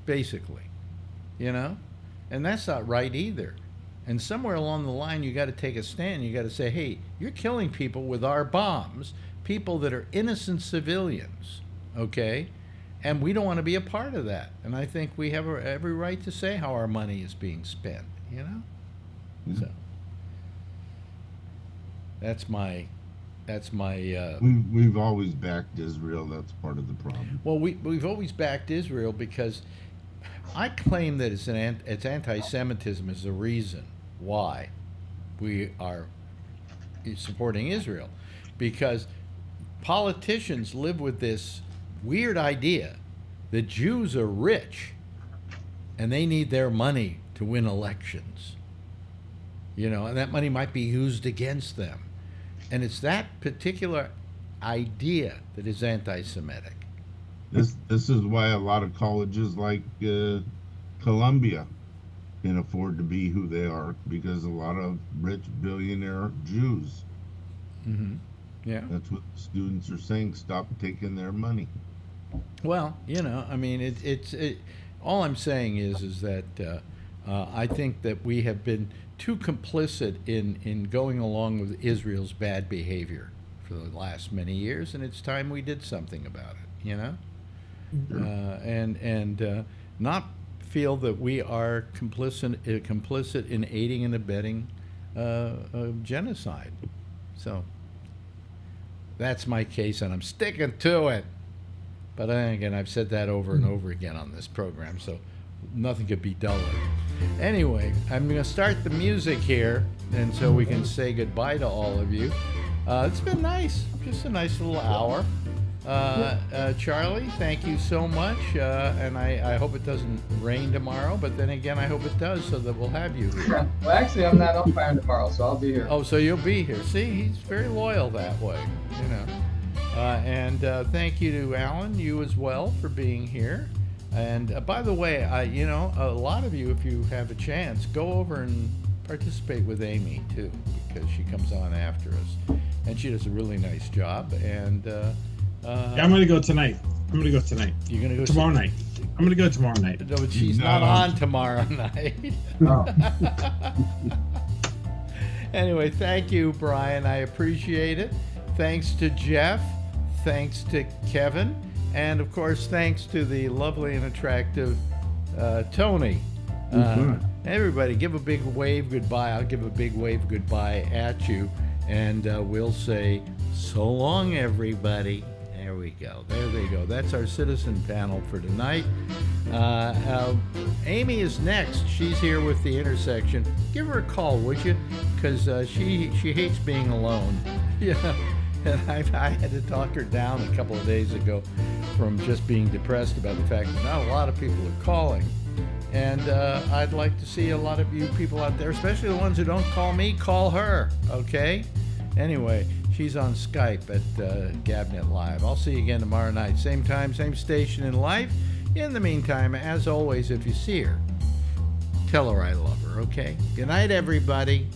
basically. And that's not right either. And somewhere along the line, you got to take a stand. You got to say, hey, you're killing people with our bombs, people that are innocent civilians, okay? And we don't want to be a part of that. And I think we have every right to say how our money is being spent, Mm-hmm. So that's my. We've always backed Israel. That's part of the problem. Well, we've always backed Israel because I claim that it's anti-Semitism is the reason why we are supporting Israel, because politicians live with this weird idea that Jews are rich and they need their money to win elections, and that money might be used against them. And it's that particular idea that is anti-Semitic. This is why a lot of colleges like Columbia can afford to be who they are, because a lot of rich billionaire Jews. Mm-hmm. Yeah. That's what students are saying. Stop taking their money. Well, I mean, all I'm saying is that I think that we have been too complicit in going along with Israel's bad behavior for the last many years, and it's time we did something about it, Sure. And not feel that we are complicit in aiding and abetting genocide. So that's my case, and I'm sticking to it. But again, I've said that over and over again on this program, so nothing could be duller. Anyway, I'm going to start the music here, and so we can say goodbye to all of you. It's been nice, just a nice little hour. Charlie, thank you so much, and I hope it doesn't rain tomorrow, but then again, I hope it does, so that we'll have you here. Well, actually, I'm not on fire tomorrow, so I'll be here. Oh, so you'll be here. See, he's very loyal that way, And thank you to Alan, you as well, for being here. And by the way, a lot of you, if you have a chance, go over and participate with Amy too, because she comes on after us, and she does a really nice job. And I'm going to go tonight. You're going to go tomorrow night. I'm going to go tomorrow night. No, but she's not on tomorrow night. Oh. Anyway, thank you, Brian. I appreciate it. Thanks to Jeff. Thanks to Kevin. And, of course, thanks to the lovely and attractive Tony. Everybody, give a big wave goodbye. I'll give a big wave goodbye at you. And we'll say, so long, everybody. There we go. There they go. That's our citizen panel for tonight. Amy is next. She's here with The Intersection. Give her a call, would you? Because she hates being alone. Yeah. And I had to talk her down a couple of days ago from just being depressed about the fact that not a lot of people are calling. And I'd like to see a lot of you people out there, especially the ones who don't call me, call her, okay? Anyway, She's on Skype at Gabnet Live. I'll see you again tomorrow night. Same time, same station in life. In the meantime, as always, if you see her, tell her I love her, okay? Good night, everybody.